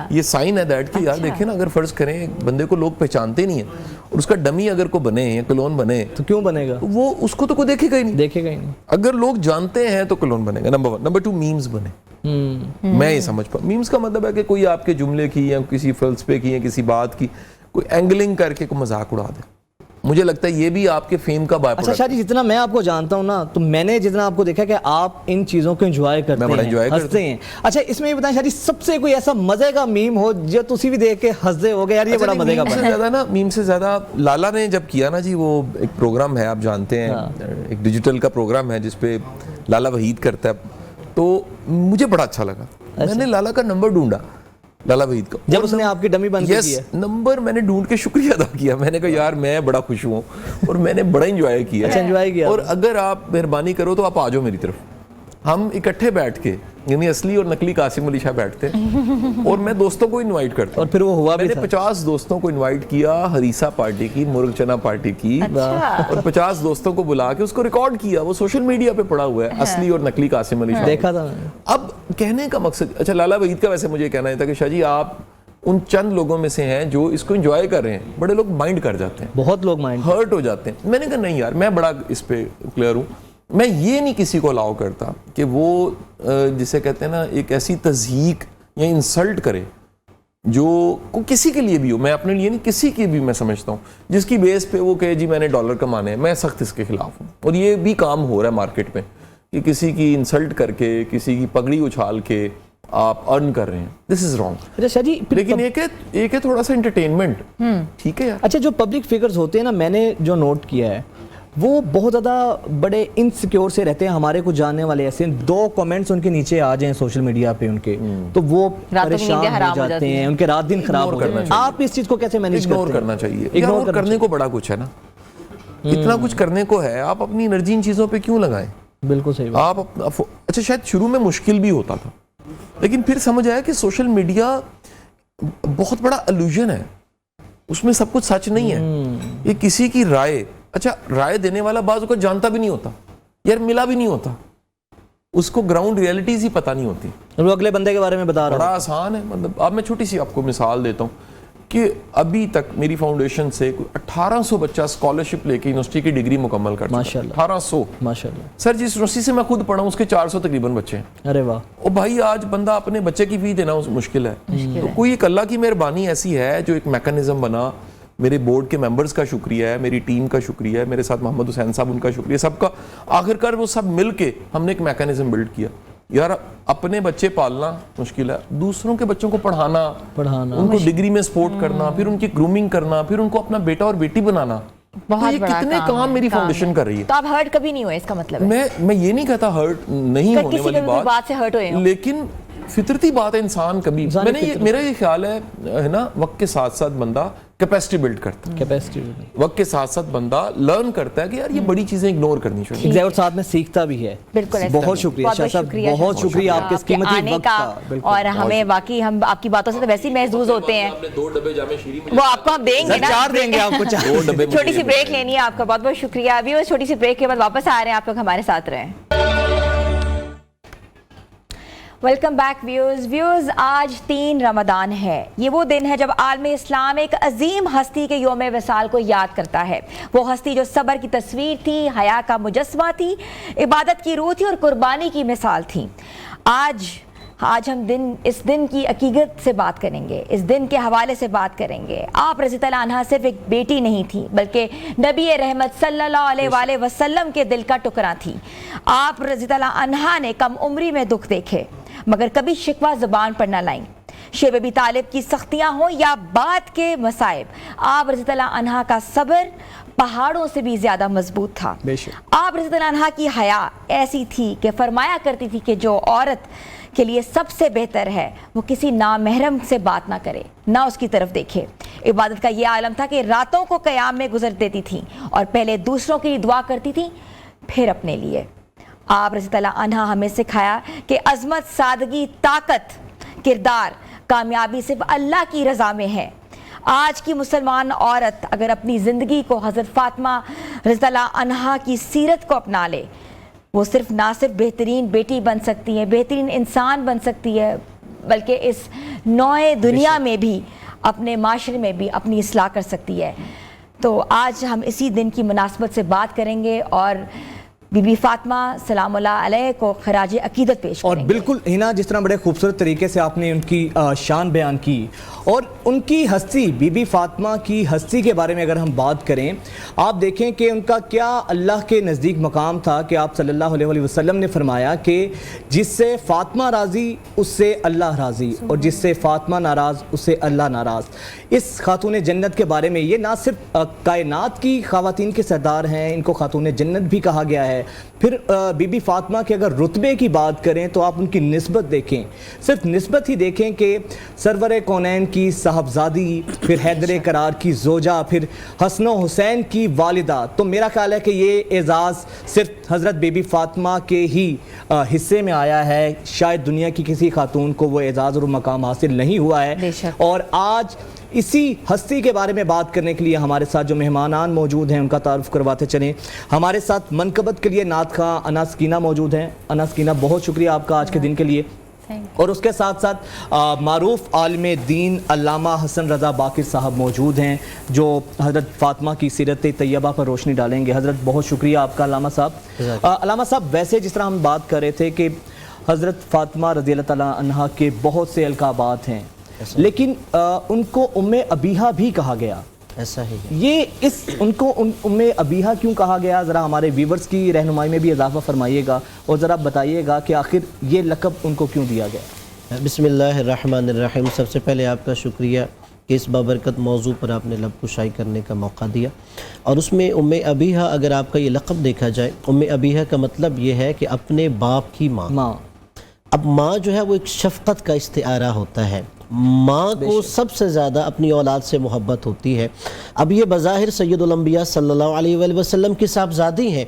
Speaker 1: یہ سائن ہے دیٹ کہ یار دیکھیں نا، اگر فرض کریں بندے کو لوگ پہچانتے نہیں ہیں اور اس کا ڈمی اگر کو بنے یا کلون بنے
Speaker 2: تو کیوں بنے گا؟
Speaker 1: وہ اس کو تو کوئی دیکھے گا ہی نہیں. اگر لوگ جانتے ہیں تو کلون بنے گا. نمبر 1. نمبر 2 میمز بنے. میں یہ سمجھ پاؤں میمز کا مطلب ہے کہ کوئی آپ کے جملے کی یا کسی فلسفے کی یا کسی بات کی کوئی اینگلنگ کر کے کوئی مذاق اڑا دے. مجھے لگتا ہے یہ بھی آپ کے فیم کا باعث.
Speaker 2: اچھا شاہ جی، جتنا میں آپ کو جانتا ہوں نا، تو میں نے جتنا آپ کو دیکھا کہ آپ ان چیزوں کو انجوائے کرتے ہیں، ہنستے ہیں. اچھا اس میں یہ بتائیں شاہ جی، سب سے کوئی ایسا مزے کا میم ہو جو تسی بھی دیکھ کے ہنستے ہو گئے یار یہ بڑا مزے کا بنا؟
Speaker 1: میم سے زیادہ لالا نے جب کیا نا جی، وہ ایک پروگرام ہے آپ جانتے ہیں، ایک ڈیجیٹل کا پروگرام ہے جس پہ لالا وحید کرتا ہے، تو مجھے بڑا اچھا لگا. میں نے لالا کا نمبر ڈھونڈا، لالا وحید کا،
Speaker 2: جب اس نے آپ کی ڈمی بن کے کیا
Speaker 1: نمبر میں نے ڈھونڈ کے شکریہ ادا کیا. میں نے کہا یار میں بڑا خوش ہوں اور میں نے بڑا انجوائے کیا. اور اگر آپ مہربانی کرو تو آپ آ جاؤ میری طرف، ہم اکٹھے بیٹھ کے، یعنی اصلی اور نقلی قاسم علی شاہ بیٹھتے اور میں دوستوں کو انوائٹ کرتا.
Speaker 2: اور پھر وہ ہوا بھی.
Speaker 1: میں نے 50 دوستوں کو انوائٹ کیا، ہریسا پارٹی کی، مرغ چنا پارٹی کی، اور 50 دوستوں کو بلا کے اس کو ریکارڈ کیا. وہ سوشل میڈیا پہ پڑا ہوا ہے، اصلی اور نقلی قاسم علی شاہ.
Speaker 2: دیکھا تھا.
Speaker 1: اب کہنے کا مقصد، اچھا لالا وحید کا ویسے مجھے کہنا ہے تھا کہ شاہ جی آپ ان چند لوگوں میں سے ہیں جو اس کو انجوائے کر رہے ہیں. بڑے لوگ مائنڈ کر جاتے ہیں،
Speaker 2: بہت لوگ مائنڈ
Speaker 1: ہرٹ ہو جاتے ہیں. میں نے کہا نہیں یار، میں بڑا اس پہ کلیئر ہوں. میں یہ نہیں کسی کو الاؤ کرتا کہ وہ جسے کہتے ہیں نا ایک ایسی تضحیک یا انسلٹ کرے جو کسی کے لیے بھی ہو. میں اپنے لیے نہیں، کسی کے بھی میں سمجھتا ہوں جس کی بیس پہ وہ کہے جی میں نے ڈالر کمانے ہیں. میں سخت اس کے خلاف ہوں، اور یہ بھی کام ہو رہا ہے مارکیٹ میں کہ کسی کی انسلٹ کر کے، کسی کی پگڑی اچھال کے آپ ارن کر رہے ہیں. دس از رانگ. لیکن ایک ہے تھوڑا سا انٹرٹینمنٹ، ٹھیک ہے.
Speaker 2: اچھا جو پبلک فگرز ہوتے ہیں نا، میں نے جو نوٹ کیا ہے وہ بہت زیادہ بڑے انسیکیور سے رہتے ہیں. ہمارے کو جاننے والے ایسے 2 کمنٹس ان کے نیچے آ جائیں سوشل میڈیا پہ ان کے، تو وہ پریشان ہو جاتے ہیں، ان کے رات دن خراب ہو جاتے ہیں. آپ اس چیز کو کیسے مینیج کرتے ہیں؟
Speaker 1: اگنور کرنا چاہیے. اگنور کرنے کو بڑا کچھ ہے نا، اتنا کچھ کرنے کو ہے. آپ اپنی انرجی ان چیزوں پہ کیوں لگائیں؟
Speaker 2: بالکل صحیح.
Speaker 1: آپ اچھا شاید شروع میں مشکل بھی ہوتا تھا، لیکن پھر سمجھ آیا کہ سوشل میڈیا بہت بڑا الوژن ہے، اس میں سب کچھ سچ نہیں ہے. یہ کسی کی رائے، اچھا رائے دینے والا بعض اوقات جانتا بھی نہیں ہوتا یار، ملا بھی نہیں ہوتا، اس کو گراؤنڈ ریئلٹیز ہی پتہ نہیں ہوتی،
Speaker 2: وہ اگلے بندے کے بارے میں بتا رہا.
Speaker 1: بڑا آسان ہے. مطلب اب میں چھوٹی سی آپ کو مثال دیتا ہوں کہ ابھی تک میری فاؤنڈیشن سے 1800 بچہ اسکالرشپ لے کے یونیورسٹی کی ڈگری مکمل کر چکا.
Speaker 2: ماشاءاللہ.
Speaker 1: 1800
Speaker 2: ماشاءاللہ.
Speaker 1: سر جس یونیورسٹی سے میں خود پڑھا ہوں اس کے 400 تقریباً بچے ہیں.
Speaker 2: ارے واہ.
Speaker 1: او بھائی آج بندہ اپنے بچے کی فی دینا مشکل ہے. تو کوئی ایک اللہ کی مہربانی ایسی ہے جو ایک میکانزم بنا. میرے بورڈ کے ممبرز کا شکریہ ہے، میری ٹیم کا شکریہ ہے، میرے ساتھ محمد حسین صاحب ان کا شکریہ، سب کا. آخر کار وہ سب مل کے ہم نے ایک میکانزم بلڈ کیا. یار اپنے بچے پالنا مشکل ہے، دوسروں کے بچوں کو پڑھانا، ان کو ڈگری میں سپورٹ کرنا، پھر ان کی گرومنگ کرنا، پھر ان کو اپنا بیٹا اور بیٹی بنانا.
Speaker 3: بہت
Speaker 1: یہ کتنے کام میری فاؤنڈیشن کر رہی ہے.
Speaker 3: تو آپ ہرٹ کبھی نہیں ہوئے، اس کا مطلب ہے
Speaker 1: میں یہ نہیں کہتا ہرٹ نہیں ہونے والی
Speaker 3: بات سے ہرٹ ہوئے،
Speaker 1: لیکن فطرتی بات ہے انسان کبھی. میرا یہ خیال ہے نا، وقت کے ساتھ ساتھ بندہ کیپیسٹی بلڈ کرتا ہے، وقت کے ساتھ ساتھ بندہ لرن کرتا ہے کہ یار یہ بڑی چیزیں اگنور کرنی چاہیے،
Speaker 2: اور ساتھ میں سیکھتا بھی ہے.
Speaker 3: بالکل.
Speaker 2: بہت شکریہ شاہ صاحب، بہت شکریہ آپ کے قیمتی وقت کا.
Speaker 3: اور ہمیں واقعی ہم آپ کی باتوں سے تو ویسے ہی محظوظ ہوتے ہیں.
Speaker 1: 2 ڈبے جامع شیریں
Speaker 3: وہ آپ کو ہم دیں گے نا،
Speaker 2: 4 دیں گے آپ کو.
Speaker 3: چھوٹی سی بریک لینی ہے آپ کا. بہت بہت شکریہ. ابھی وہ چھوٹی سی بریک کے بعد واپس آ رہے ہیں، آپ لوگ ہمارے ساتھ رہیں. Welcome back views. آج 3 رمضان ہے. یہ وہ دن ہے جب عالم اسلام ایک عظیم ہستی کے یوم وصال کو یاد کرتا ہے. وہ ہستی جو صبر کی تصویر تھی، حیا کا مجسمہ تھی، عبادت کی روح تھی اور قربانی کی مثال تھی. آج ہم اس دن کی عقیدت سے بات کریں گے، اس دن کے حوالے سے بات کریں گے. آپ رضی اللہ عنہا صرف ایک بیٹی نہیں تھی، بلکہ نبی رحمت صلی اللہ علیہ وآلہ وسلم کے دل کا ٹکڑا تھی. آپ رضی اللہ عنہا نے کم عمری میں دکھ دیکھے مگر کبھی شکوہ زبان پر نہ لائیں. شیب ابی طالب کی سختیاں ہوں یا بعد کے مصائب، آپ رضی اللہ عنہا کا صبر پہاڑوں سے بھی زیادہ مضبوط تھا. آپ رضی اللہ عنہا کی حیا ایسی تھی کہ فرمایا کرتی تھی کہ جو عورت کے لیے سب سے بہتر ہے وہ کسی نامحرم سے بات نہ کرے، نہ اس کی طرف دیکھے. عبادت کا یہ عالم تھا کہ راتوں کو قیام میں گزر دیتی تھی اور پہلے دوسروں کے لیے دعا کرتی تھی، پھر اپنے لیے. آپ رضی اللہ عنہا ہمیں سکھایا کہ عظمت، سادگی، طاقت، کردار، کامیابی صرف اللہ کی رضا میں ہے۔ آج کی مسلمان عورت اگر اپنی زندگی کو حضرت فاطمہ رضی اللہ عنہا کی سیرت کو اپنا لے، وہ نہ صرف بہترین بیٹی بن سکتی ہے، بہترین انسان بن سکتی ہے، بلکہ اس نوئے دنیا میں بھی، اپنے معاشرے میں بھی اپنی اصلاح کر سکتی ہے۔ تو آج ہم اسی دن کی مناسبت سے بات کریں گے اور بی بی فاطمہ سلام اللہ علیہ کو خراج عقیدت پیش کریں گے۔
Speaker 2: اور بالکل ہنا، جس طرح بڑے خوبصورت طریقے سے آپ نے ان کی شان بیان کی اور ان کی ہستی، بی بی فاطمہ کی ہستی کے بارے میں اگر ہم بات کریں، آپ دیکھیں کہ ان کا کیا اللہ کے نزدیک مقام تھا کہ آپ صلی اللہ علیہ وسلم نے فرمایا کہ جس سے فاطمہ راضی اس سے اللہ راضی، اور جس سے فاطمہ ناراض اس سے اللہ ناراض۔ اس خاتون جنت کے بارے میں یہ نہ صرف کائنات کی خواتین کے سردار ہیں، ان کو خاتون جنت بھی کہا گیا ہے۔ پھر بی بی فاطمہ کے اگر رتبے کی بات کریں تو آپ ان کی نسبت دیکھیں، صرف نسبت ہی دیکھیں کہ سرور کونین کی صاحبزادی، پھر حیدر قرار کی زوجہ، پھر حسن و حسین کی والدہ۔ تو میرا خیال ہے کہ یہ اعزاز صرف حضرت بی بی فاطمہ کے ہی حصے میں آیا ہے، شاید دنیا کی کسی خاتون کو وہ اعزاز اور مقام حاصل نہیں ہوا ہے۔ اور آج اسی ہستی کے بارے میں بات کرنے کے لیے ہمارے ساتھ جو مہمانان موجود ہیں ان کا تعارف کرواتے چلیں۔ ہمارے ساتھ منقبت کے لیے نعت خواں انا سکینہ موجود ہیں۔ انا سکینہ، بہت شکریہ آپ کا آج کے دن کے لیے۔ اور اس کے ساتھ ساتھ معروف عالم دین علامہ حسن رضا باقر صاحب موجود ہیں جو حضرت فاطمہ کی سیرت طیبہ پر روشنی ڈالیں گے۔ حضرت بہت شکریہ آپ کا علامہ صاحب۔ علامہ صاحب، ویسے جس طرح ہم بات کر رہے تھے کہ حضرت فاطمہ رضی اللہ تعالیٰ عنہا کے بہت سے القابات ہیں، لیکن ان کو ام ابیہا بھی کہا گیا،
Speaker 5: ایسا ہی
Speaker 2: یہ ان کو ام ابیہا کیوں کہا گیا؟ ذرا ہمارے ویورز کی رہنمائی میں بھی اضافہ فرمائیے گا اور ذرا بتائیے گا کہ آخر یہ لقب ان کو کیوں دیا گیا؟
Speaker 5: بسم اللہ الرحمن الرحیم۔ سب سے پہلے آپ کا شکریہ کہ اس بابرکت موضوع پر آپ نے لب کشائی کرنے کا موقع دیا۔ اور اس میں ام ابیہا، اگر آپ کا یہ لقب دیکھا جائے، ام ابیہا کا مطلب یہ ہے کہ اپنے باپ کی ماں۔ اب ماں جو ہے وہ ایک شفقت کا استعارہ ہوتا ہے، ماں کو سب سے زیادہ اپنی اولاد سے محبت ہوتی ہے۔ اب یہ بظاہر سید الانبیاء صلی اللہ علیہ وآلہ وسلم کی صاحبزادی ہیں،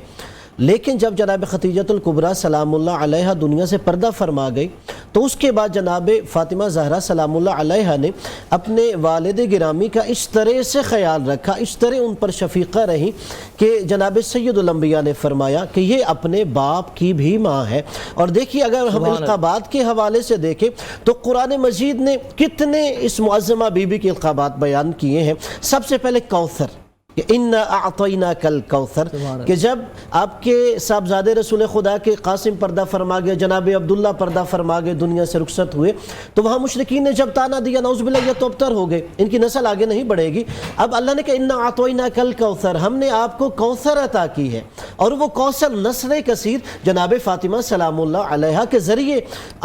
Speaker 5: لیکن جب جناب خدیجۃ الکبریٰ سلام اللہ علیہا دنیا سے پردہ فرما گئی تو اس کے بعد جناب فاطمہ زہرا سلام اللہ علیہا نے اپنے والد گرامی کا اس طرح سے خیال رکھا، اس طرح ان پر شفیقہ رہی کہ جناب سید الانبیاء نے فرمایا کہ یہ اپنے باپ کی بھی ماں ہے۔ اور دیکھیے، اگر ہم القابات کے حوالے سے دیکھیں تو قرآن مجید نے کتنے اس معظمہ بی بی کے القابات بیان کیے ہیں۔ سب سے پہلے کوثر، کہ اِنَّا أَعْطَيْنَاكَ الْكَوْثَرَ، کہ جب آپ کے صاحبزادے رسول خدا کے قاسم پردہ فرما گئے، جناب عبداللہ پردہ فرما گئے، دنیا سے رخصت ہوئے، تو وہاں مشرکین نے جب تانا دیا، نعوذ باللہ یہ تو ابتر ہو گئے، ان کی نسل آگے نہیں بڑھے گی۔ اب اللہ نے کہا اِنَّا أَعْطَيْنَاكَ الْكَوْثَرَ، ہم نے آپ کو کوثر عطا کی ہے، اور وہ کوثر نسل کثیر جناب فاطمہ سلام اللہ علیہا کے ذریعے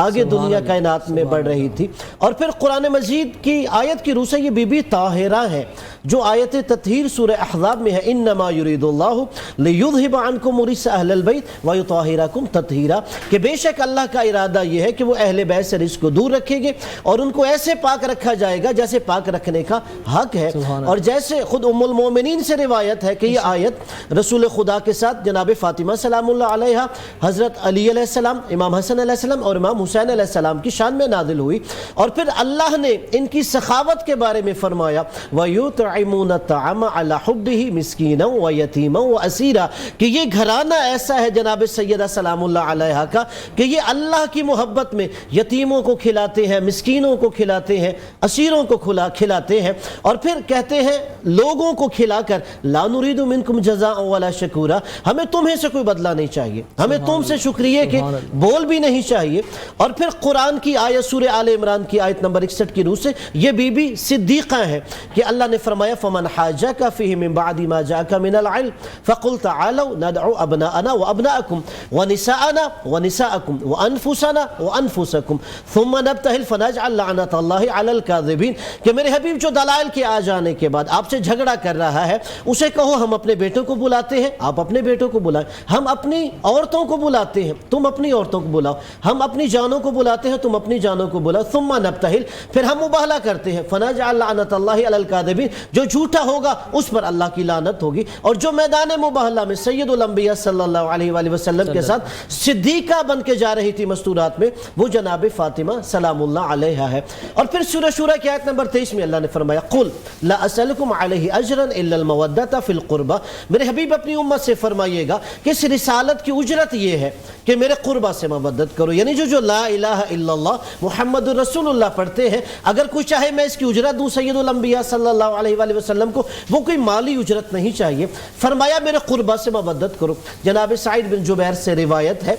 Speaker 5: آگے دنیا کائنات میں بڑھ رہی تھی۔ اور پھر قرآن مجید کی آیت کی روح سے یہ بی بی طاہرہ ہے، جو آیت تطہیر سورہ احزاب میں ہے، انما یرید اللہ لیذھب عنکم رجس اہل البیت ویطہرکم تطہیرا، کہ بے شک اللہ کا ارادہ یہ ہے کہ وہ اہل بیت سے رجس کو دور رکھیں گے اور ان کو ایسے پاک رکھا جائے گا جیسے پاک رکھنے کا حق ہے۔ اور جیسے خود ام المومنین سے روایت ہے کہ یہ آیت رسول خدا کے ساتھ جناب فاطمہ سلام اللہ علیہا، حضرت علی علیہ السلام، امام حسن علیہ السلام اور امام حسین علیہ السلام کی شان میں نازل ہوئی۔ اور پھر اللہ نے ان کی سخاوت کے بارے میں فرمایا وَيُطْعِمُونَ الطَّعَامَ عَلَى حُبِّهِ مِسْكِينًا وَيَتِيمًا وَأَسِيرًا، کہ یہ گھرانہ ایسا ہے جناب سیدہ سلام اللہ علیہا کا کہ یہ اللہ کی محبت میں یتیموں کو کھلاتے ہیں، مسکینوں کو کھلاتے ہیں، اسیروں کو کھلاتے ہیں، اور پھر کہتے ہیں لوگوں کو کھلا کر لا نريد منکم جزاء ولا شکورا، ہمیں تمہیں سے کوئی بدلہ نہیں چاہیے، ہمیں تم سے شکریہ کے بول بھی نہیں چاہیے۔ اور پھر قرآن کی آیت سورہ آل عمران کی آیت نمبر 61 کی روح سے یہ بی بی صدیقہ ہے کہ اللہ نے فرمایا فمن حاجک فیہ من بعد ما جاءک من العلم فقل تعالوا ندعو ابناءنا وابناءکم ونساءنا ونساءکم وانفسنا وانفسکم ثم نبتہل فنجعل لعنت اللہ علی الکاذبین، کہ میرے حبیب جو دلائل کے آ جانے کے بعد آپ سے جھگڑا کر رہا ہے اسے کہو ہم اپنے بیٹوں کو بلاتے ہیں، آپ اپنے بیٹوں کو بلائیں، ہم اپنی عورتوں کو بلاتے ہیں، تم اپنی عورتوں کو بلاؤ، ہم اپنی جانوں کو بلاتے ہیں، تم اپنی جانوں کو بلاؤ، ثم نبتہل، پھر ہم مباہلہ کرتے ہیں، فنجعل لعنت اللہ علی الکاذبین، جو جھوٹا ہوگا اس پر اللہ کی لعنت ہوگی، اور جو میدان مباہلہ میں سید الانبیاء صلی اللہ علیہ وآلہ وسلم کے ساتھ صدیقہ بن کے جا رہی تھی مستورات میں، وہ جناب فاطمہ سلام اللہ علیہا ہے۔ اور پھر سورہ شورى کی آیت نمبر 23 میں اللہ نے فرمایا قُلْ لَا أَسْأَلُكُمْ عَلَيْهِ أَجْرًا إِلَّا الْمَوَدَّةَ فِي الْقُرْبَى، میرے حبیب اپنی امت سے فرمائیے گا کہ اس رسالت کی اجرت یہ ہے کہ میرے قربہ سے مودت کرو، یعنی جو لا الہ الا اللہ محمد رسول اللہ پڑھتے ہیں، اگر کوئی چاہے میں اس کی اجرت دوں سید الانبیاء صلی اللہ علیہ وآلہ وسلم کو، وہ کوئی مالی اجرت نہیں چاہیے، فرمایا میرے قربہ سے مودت کرو۔ جناب سعید بن جبیر سے روایت ہے،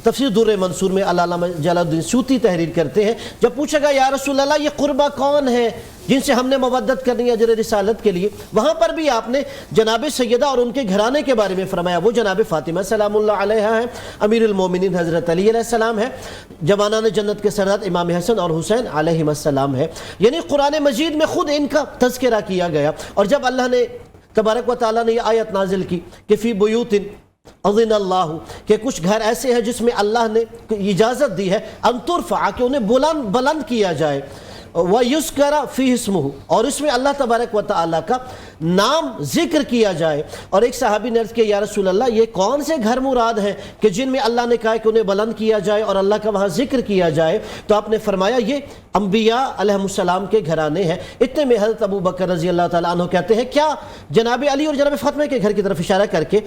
Speaker 5: تفسیر در منصور میں علامہ جلال الدین سیوطی تحریر کرتے ہیں، جب پوچھا گیا یا رسول اللہ یہ قربہ کون ہے جن سے ہم نے مودت کرنی ہے اجر رسالت کے لیے، وہاں پر بھی آپ نے جناب سیدہ اور ان کے گھرانے کے بارے میں فرمایا، وہ جناب فاطمہ سلام اللہ علیہا ہے، امیر المومنین حضرت علی علیہ السلام ہے، جوانان جنت کے سردار امام حسن اور حسین علیہم السلام ہے۔ یعنی قرآن مجید میں خود ان کا تذکرہ کیا گیا، اور جب اللہ نے تبارک و تعالیٰ نے یہ آیت نازل کی کہ فی بیوت اذن اللہ، کہ کچھ گھر ایسے ہیں جس میں اللہ نے اجازت دی ہے ان ترفع، کہ انہیں بلند کیا جائے، وَيُذْكَرَ فِيهِ اسْمُهُ، اور اس میں اللہ تبارک و تعالیٰ کا نام ذکر کیا جائے۔ اور ایک صحابی نے عرض کیا یا رسول اللہ یہ کون سے گھر مراد ہیں کہ جن میں اللہ نے کہا کہ انہیں بلند کیا جائے اور اللہ کا وہاں ذکر کیا جائے؟ تو آپ نے فرمایا یہ انبیاء علیہ السلام کے گھرانے ہیں۔ اتنے میں حضرت ابو بکر رضی اللہ تعالیٰ عنہ کہتے ہیں کیا جناب علی اور جناب فاطمہ کے گھر کی طرف اشارہ کر کے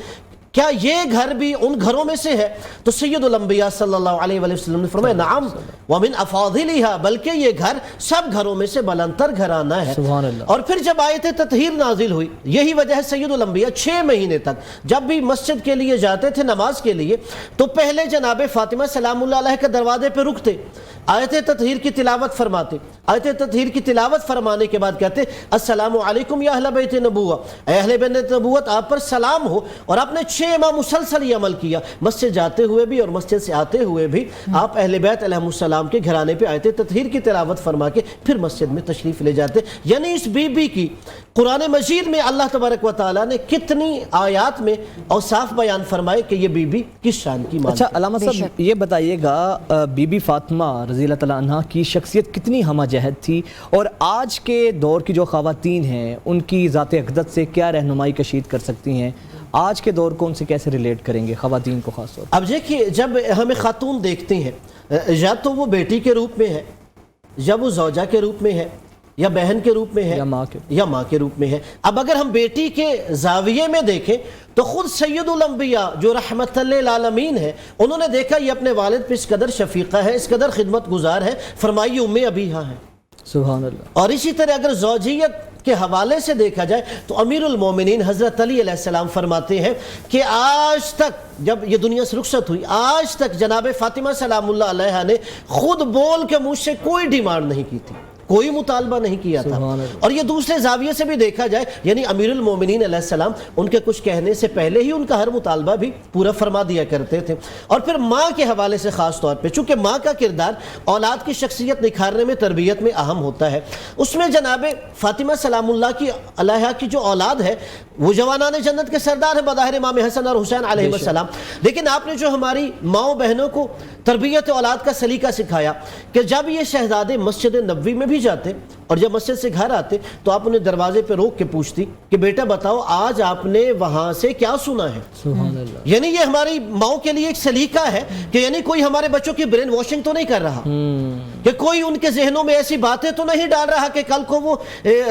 Speaker 5: کیا یہ گھر بھی ان گھروں میں سے ہے؟ تو سید الانبیاء صلی اللہ علیہ وآلہ وسلم نے فرمایا نعم ومن افاضلها، بلکہ یہ گھر سب گھروں میں سے بلندتر گھرانہ ہے۔
Speaker 2: سبحان اللہ۔
Speaker 5: اور پھر جب آیت تطہیر نازل ہوئی، یہی وجہ ہے سید الانبیاء 6 مہینے تک جب بھی مسجد کے لیے جاتے تھے نماز کے لیے تو پہلے جناب فاطمہ سلام اللہ علیہ کے دروازے پہ رکتے، آیت تطہیر کی تلاوت فرماتے، آیت تطہیر کی تلاوت فرمانے کے بعد کہتے السلام علیکم یا اہل بیت نبوہ، اے اہل بیت نبوت آپ پر سلام ہو۔ اور آپ نے 6 ماہ مسلسل یہ عمل کیا، مسجد جاتے ہوئے بھی اور مسجد سے آتے ہوئے بھی آپ اہل بیت علیہ السلام کے گھرانے پہ آیت تطہیر کی تلاوت فرما کے پھر مسجد میں تشریف لے جاتے۔ یعنی اس بی بی کی قرآن مجید میں اللہ تبارک و تعالیٰ نے کتنی آیات میں اوصاف بیان فرمائے کہ یہ بی بی کس شان کی ماں۔
Speaker 2: اچھا علامہ صاحب یہ بتائیے گا بی بی فاطمہ رضی اللہ تعالیٰ عنہ کی شخصیت کتنی ہمہ جہت تھی، اور آج کے دور کی جو خواتین ہیں ان کی ذات اقدس سے کیا رہنمائی کشید کر سکتی ہیں؟ آج کے دور کو ان سے کیسے ریلیٹ کریں گے خواتین کو خاص طور پر؟
Speaker 5: اب دیکھیے جب ہمیں خاتون دیکھتے ہیں یا تو وہ بیٹی کے روپ میں ہے، یا وہ زوجہ کے روپ میں ہے، یا بہن کے روپ میں ہے، یا ماں کے روپ میں ہے۔ اب اگر ہم بیٹی کے زاویے میں دیکھیں تو خود سید الانبیاء جو رحمت للعالمین ہے انہوں نے دیکھا یہ اپنے والد پہ اس قدر شفیقہ ہے، اس قدر خدمت گزار ہے، فرمائی ام ابیہا ہے۔
Speaker 2: سبحان اللہ۔
Speaker 5: اور اسی طرح اگر زوجیت کے حوالے سے دیکھا جائے تو امیر المومنین حضرت علی علیہ السلام فرماتے ہیں کہ آج تک جب یہ دنیا سے رخصت ہوئی آج تک جناب فاطمہ سلام اللہ علیہا نے خود بول کے مجھ سے کوئی ڈیمانڈ نہیں کی تھی، کوئی مطالبہ نہیں کیا تھا۔ اور یہ دوسرے زاویے سے بھی دیکھا جائے یعنی امیر المومنین علیہ السلام ان کے کچھ کہنے سے پہلے ہی ان کا ہر مطالبہ بھی پورا فرما دیا کرتے تھے۔ اور پھر ماں کے حوالے سے خاص طور پہ چونکہ ماں کا کردار اولاد کی شخصیت نکھارنے میں تربیت میں اہم ہوتا ہے، اس میں جناب فاطمہ سلام اللہ کی علیہا کی جو اولاد ہے وہ جوانان جنت کے سردار ہیں بظاہر امام حسن اور حسین علیہ السلام، لیکن آپ نے جو ہماری ماؤں بہنوں کو تربیت اولاد کا سلیقہ سکھایا کہ جب یہ شہزادے مسجد نبوی میں بھی جاتے اور جب مسجد سے گھر آتے تو آپ انہیں دروازے پہ روک کے پوچھتی کہ بیٹا بتاؤ آج آپ نے وہاں سے کیا سنا ہے۔
Speaker 2: سبحان اللہ۔
Speaker 5: یعنی یہ ہماری ماؤں کے لیے ایک سلیقہ ہے کہ یعنی کوئی ہمارے بچوں کی برین واشنگ تو نہیں کر رہا، کہ کوئی ان کے ذہنوں میں ایسی باتیں تو نہیں ڈال رہا کہ کل کو وہ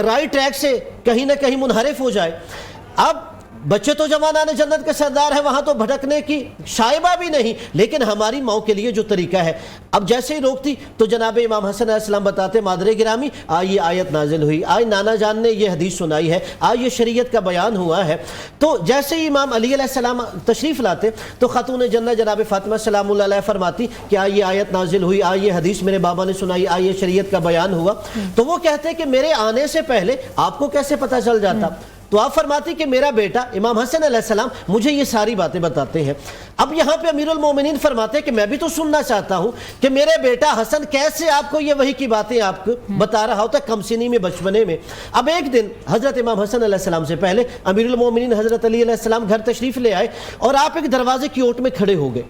Speaker 5: رائٹ ٹریک سے کہیں نہ کہیں منحرف ہو جائے۔ اب بچے تو جوانان جنت کے سردار ہیں، وہاں تو بھٹکنے کی شائبہ بھی نہیں، لیکن ہماری ماؤں کے لیے جو طریقہ ہے اب جیسے ہی روکتی تو جناب امام حسن علیہ السلام بتاتے مادر گرامی یہ آیت نازل ہوئی، آج نانا جان نے یہ حدیث سنائی ہے، آج یہ شریعت کا بیان ہوا ہے۔ تو جیسے ہی امام علی علیہ السلام تشریف لاتے تو خاتون جنت جناب فاطمہ سلام اللہ علیہ فرماتی کہ یہ آیت نازل ہوئی، یہ حدیث میرے بابا نے سنائی، یہ شریعت کا بیان ہوا۔ تو وہ کہتے کہ میرے آنے سے پہلے آپ کو کیسے پتہ چل جاتا؟ تو آپ فرماتی کہ میرا بیٹا امام حسن علیہ السلام مجھے یہ ساری باتیں بتاتے ہیں۔ اب یہاں پہ امیر المومنین فرماتے ہیں کہ میں بھی تو سننا چاہتا ہوں کہ میرے بیٹا حسن کیسے آپ کو یہ وحی کی باتیں آپ کو بتا رہا ہوتا ہے کم سنی میں بچپنے میں۔ اب ایک دن حضرت امام حسن علیہ السلام سے پہلے امیر المومنین حضرت علی علیہ السلام گھر تشریف لے آئے اور آپ ایک دروازے کی اوٹ میں کھڑے ہو گئے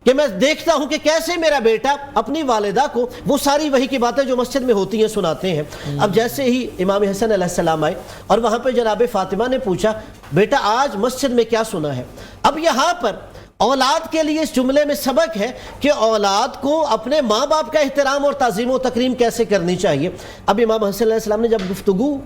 Speaker 5: کہ میں دیکھتا ہوں کہ کیسے میرا بیٹا اپنی والدہ کو وہ ساری وحی کی باتیں جو مسجد میں ہوتی ہیں سناتے ہیں. اب جیسے ہی امام حسن علیہ السلام آئے اور وہاں پہ جناب فاطمہ نے پوچھا بیٹا آج مسجد میں کیا سنا ہے. اب یہاں پر اولاد کے لیے اس جملے میں سبق ہے کہ اولاد کو اپنے ماں باپ کا احترام اور تعظیم و تکریم کیسے کرنی چاہیے. اب امام حسن علیہ السلام نے جب گفتگو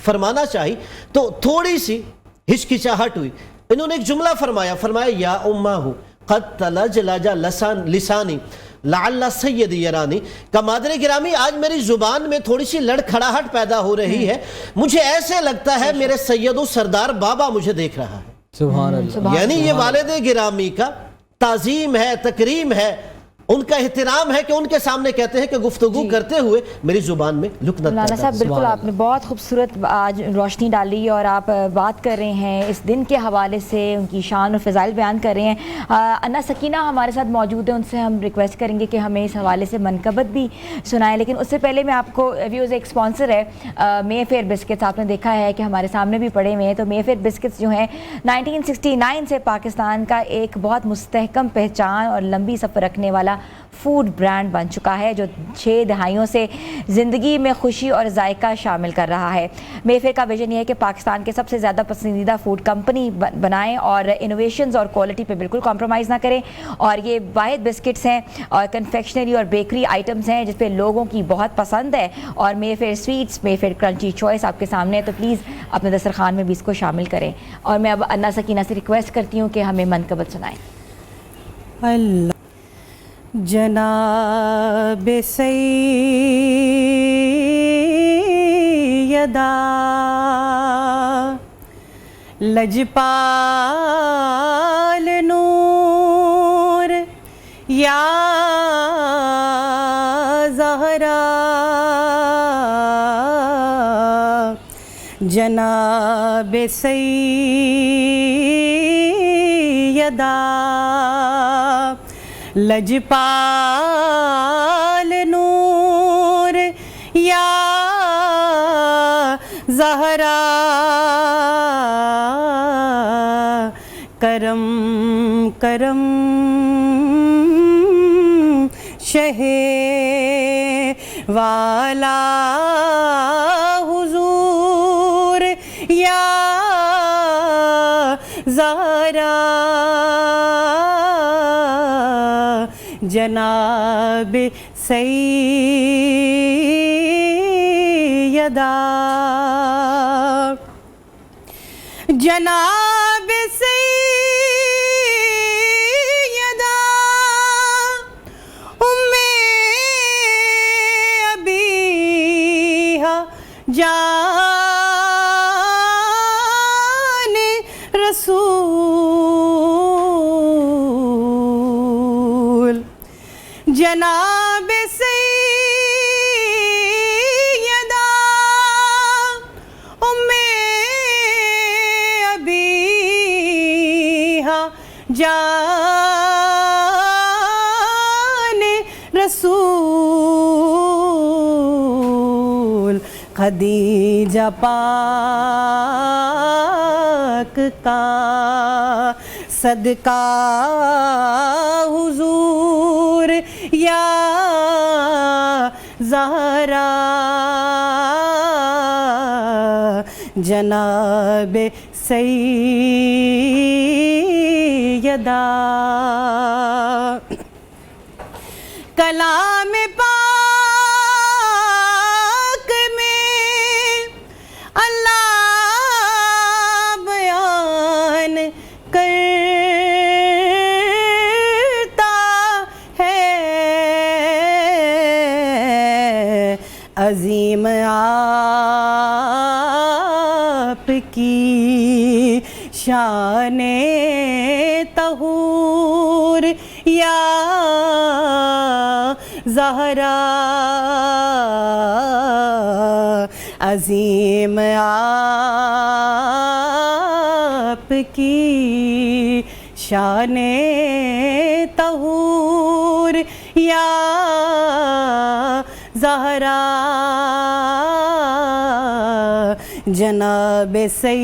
Speaker 5: فرمانا چاہی تو تھوڑی سی ہچکچاہٹ ہوئی. انہوں نے ایک جملہ فرمایا یا امہ قد تلجلج لسانی لعل سید یرانی. کہ مادر گرامی آج میری زبان میں تھوڑی سی لڑکھڑاہٹ پیدا ہو رہی ہے, مجھے ایسے لگتا ہے میرے سید و سردار بابا مجھے دیکھ رہا ہے.
Speaker 2: سبحان اللہ.
Speaker 5: یعنی یہ والد گرامی کا تعظیم ہے, تکریم ہے, ان کا احترام ہے کہ ان کے سامنے کہتے ہیں کہ گفتگو کرتے ہوئے میری زبان میں لکنت
Speaker 3: مولانا
Speaker 5: پیدا.
Speaker 3: صاحب بالکل آپ نے بہت خوبصورت آج روشنی ڈالی اور آپ بات کر رہے ہیں اس دن کے حوالے سے, ان کی شان اور فضائل بیان کر رہے ہیں. انا سکینہ ہمارے ساتھ موجود ہیں, ان سے ہم ریکویسٹ کریں گے کہ ہمیں اس حوالے سے منقبت بھی سنائیں. لیکن اس سے پہلے میں آپ کو ویوز ایک اسپانسر ہے مے فیئر بسکٹس, آپ نے دیکھا ہے کہ ہمارے سامنے بھی پڑے ہوئے ہیں. تو مے فیئر بسکٹس جو ہیں 1969 سے پاکستان کا ایک بہت مستحکم پہچان اور لمبی سفر رکھنے والا فوڈ برانڈ بن چکا ہے جو 6 دہائیوں سے زندگی میں خوشی اور ذائقہ شامل کر رہا ہے. مے فیئر کا ویژن یہ ہے کہ پاکستان کے سب سے زیادہ پسندیدہ فوڈ کمپنی بنائیں اور انوویشنز اور کوالٹی پہ بالکل کمپرومائز نہ کریں. اور یہ واحد بسکٹس ہیں اور کنفیکشنری اور بیکری آئٹمز ہیں جس پہ لوگوں کی بہت پسند ہے. اور مے فیئر سویٹس, مے فیئر کرنچی چوائس آپ کے سامنے ہے, تو پلیز اپنے دسترخوان میں بھی اس کو شامل کریں. اور میں اب انا سکینہ سے ریکویسٹ کرتی ہوں کہ ہمیں منقبت سنائیں.
Speaker 6: اللہ جناب سیدہ لجپال نور یا زہرا جناب سیدہ لجپال نور یا زہرا کرم کرم شہ والا حضور یا زہرا جناب سیدہ جناب سیدہ ام ابیہا جان رسول جناب سیدہ ام ابیہا جان رسول خدیجہ پاک کا صدقہ حضور یا زہرا جناب سیدہ کلام پاک میں اللہ بیان کرتا ہے عظیم آپ کی شان طہور یا زہرا عظیم آپ کی شان طہور یا زہرا جناب سیدہ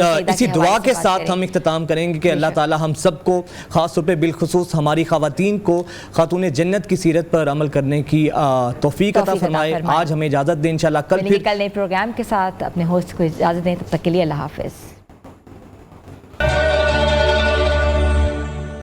Speaker 2: اسی دعا کے ساتھ ہم اختتام کریں گے کہ اللہ تعالی ہم سب کو خاص طور پہ بالخصوص ہماری خواتین کو خاتون جنت کی سیرت پر عمل کرنے کی توفیق عطا فرمائے. آج ہمیں اجازت دیں، انشاءاللہ کل
Speaker 3: نئے پروگرام کے ساتھ اپنے ہوسٹ کو اجازت دیں. تب تک کے لیے اللہ حافظ.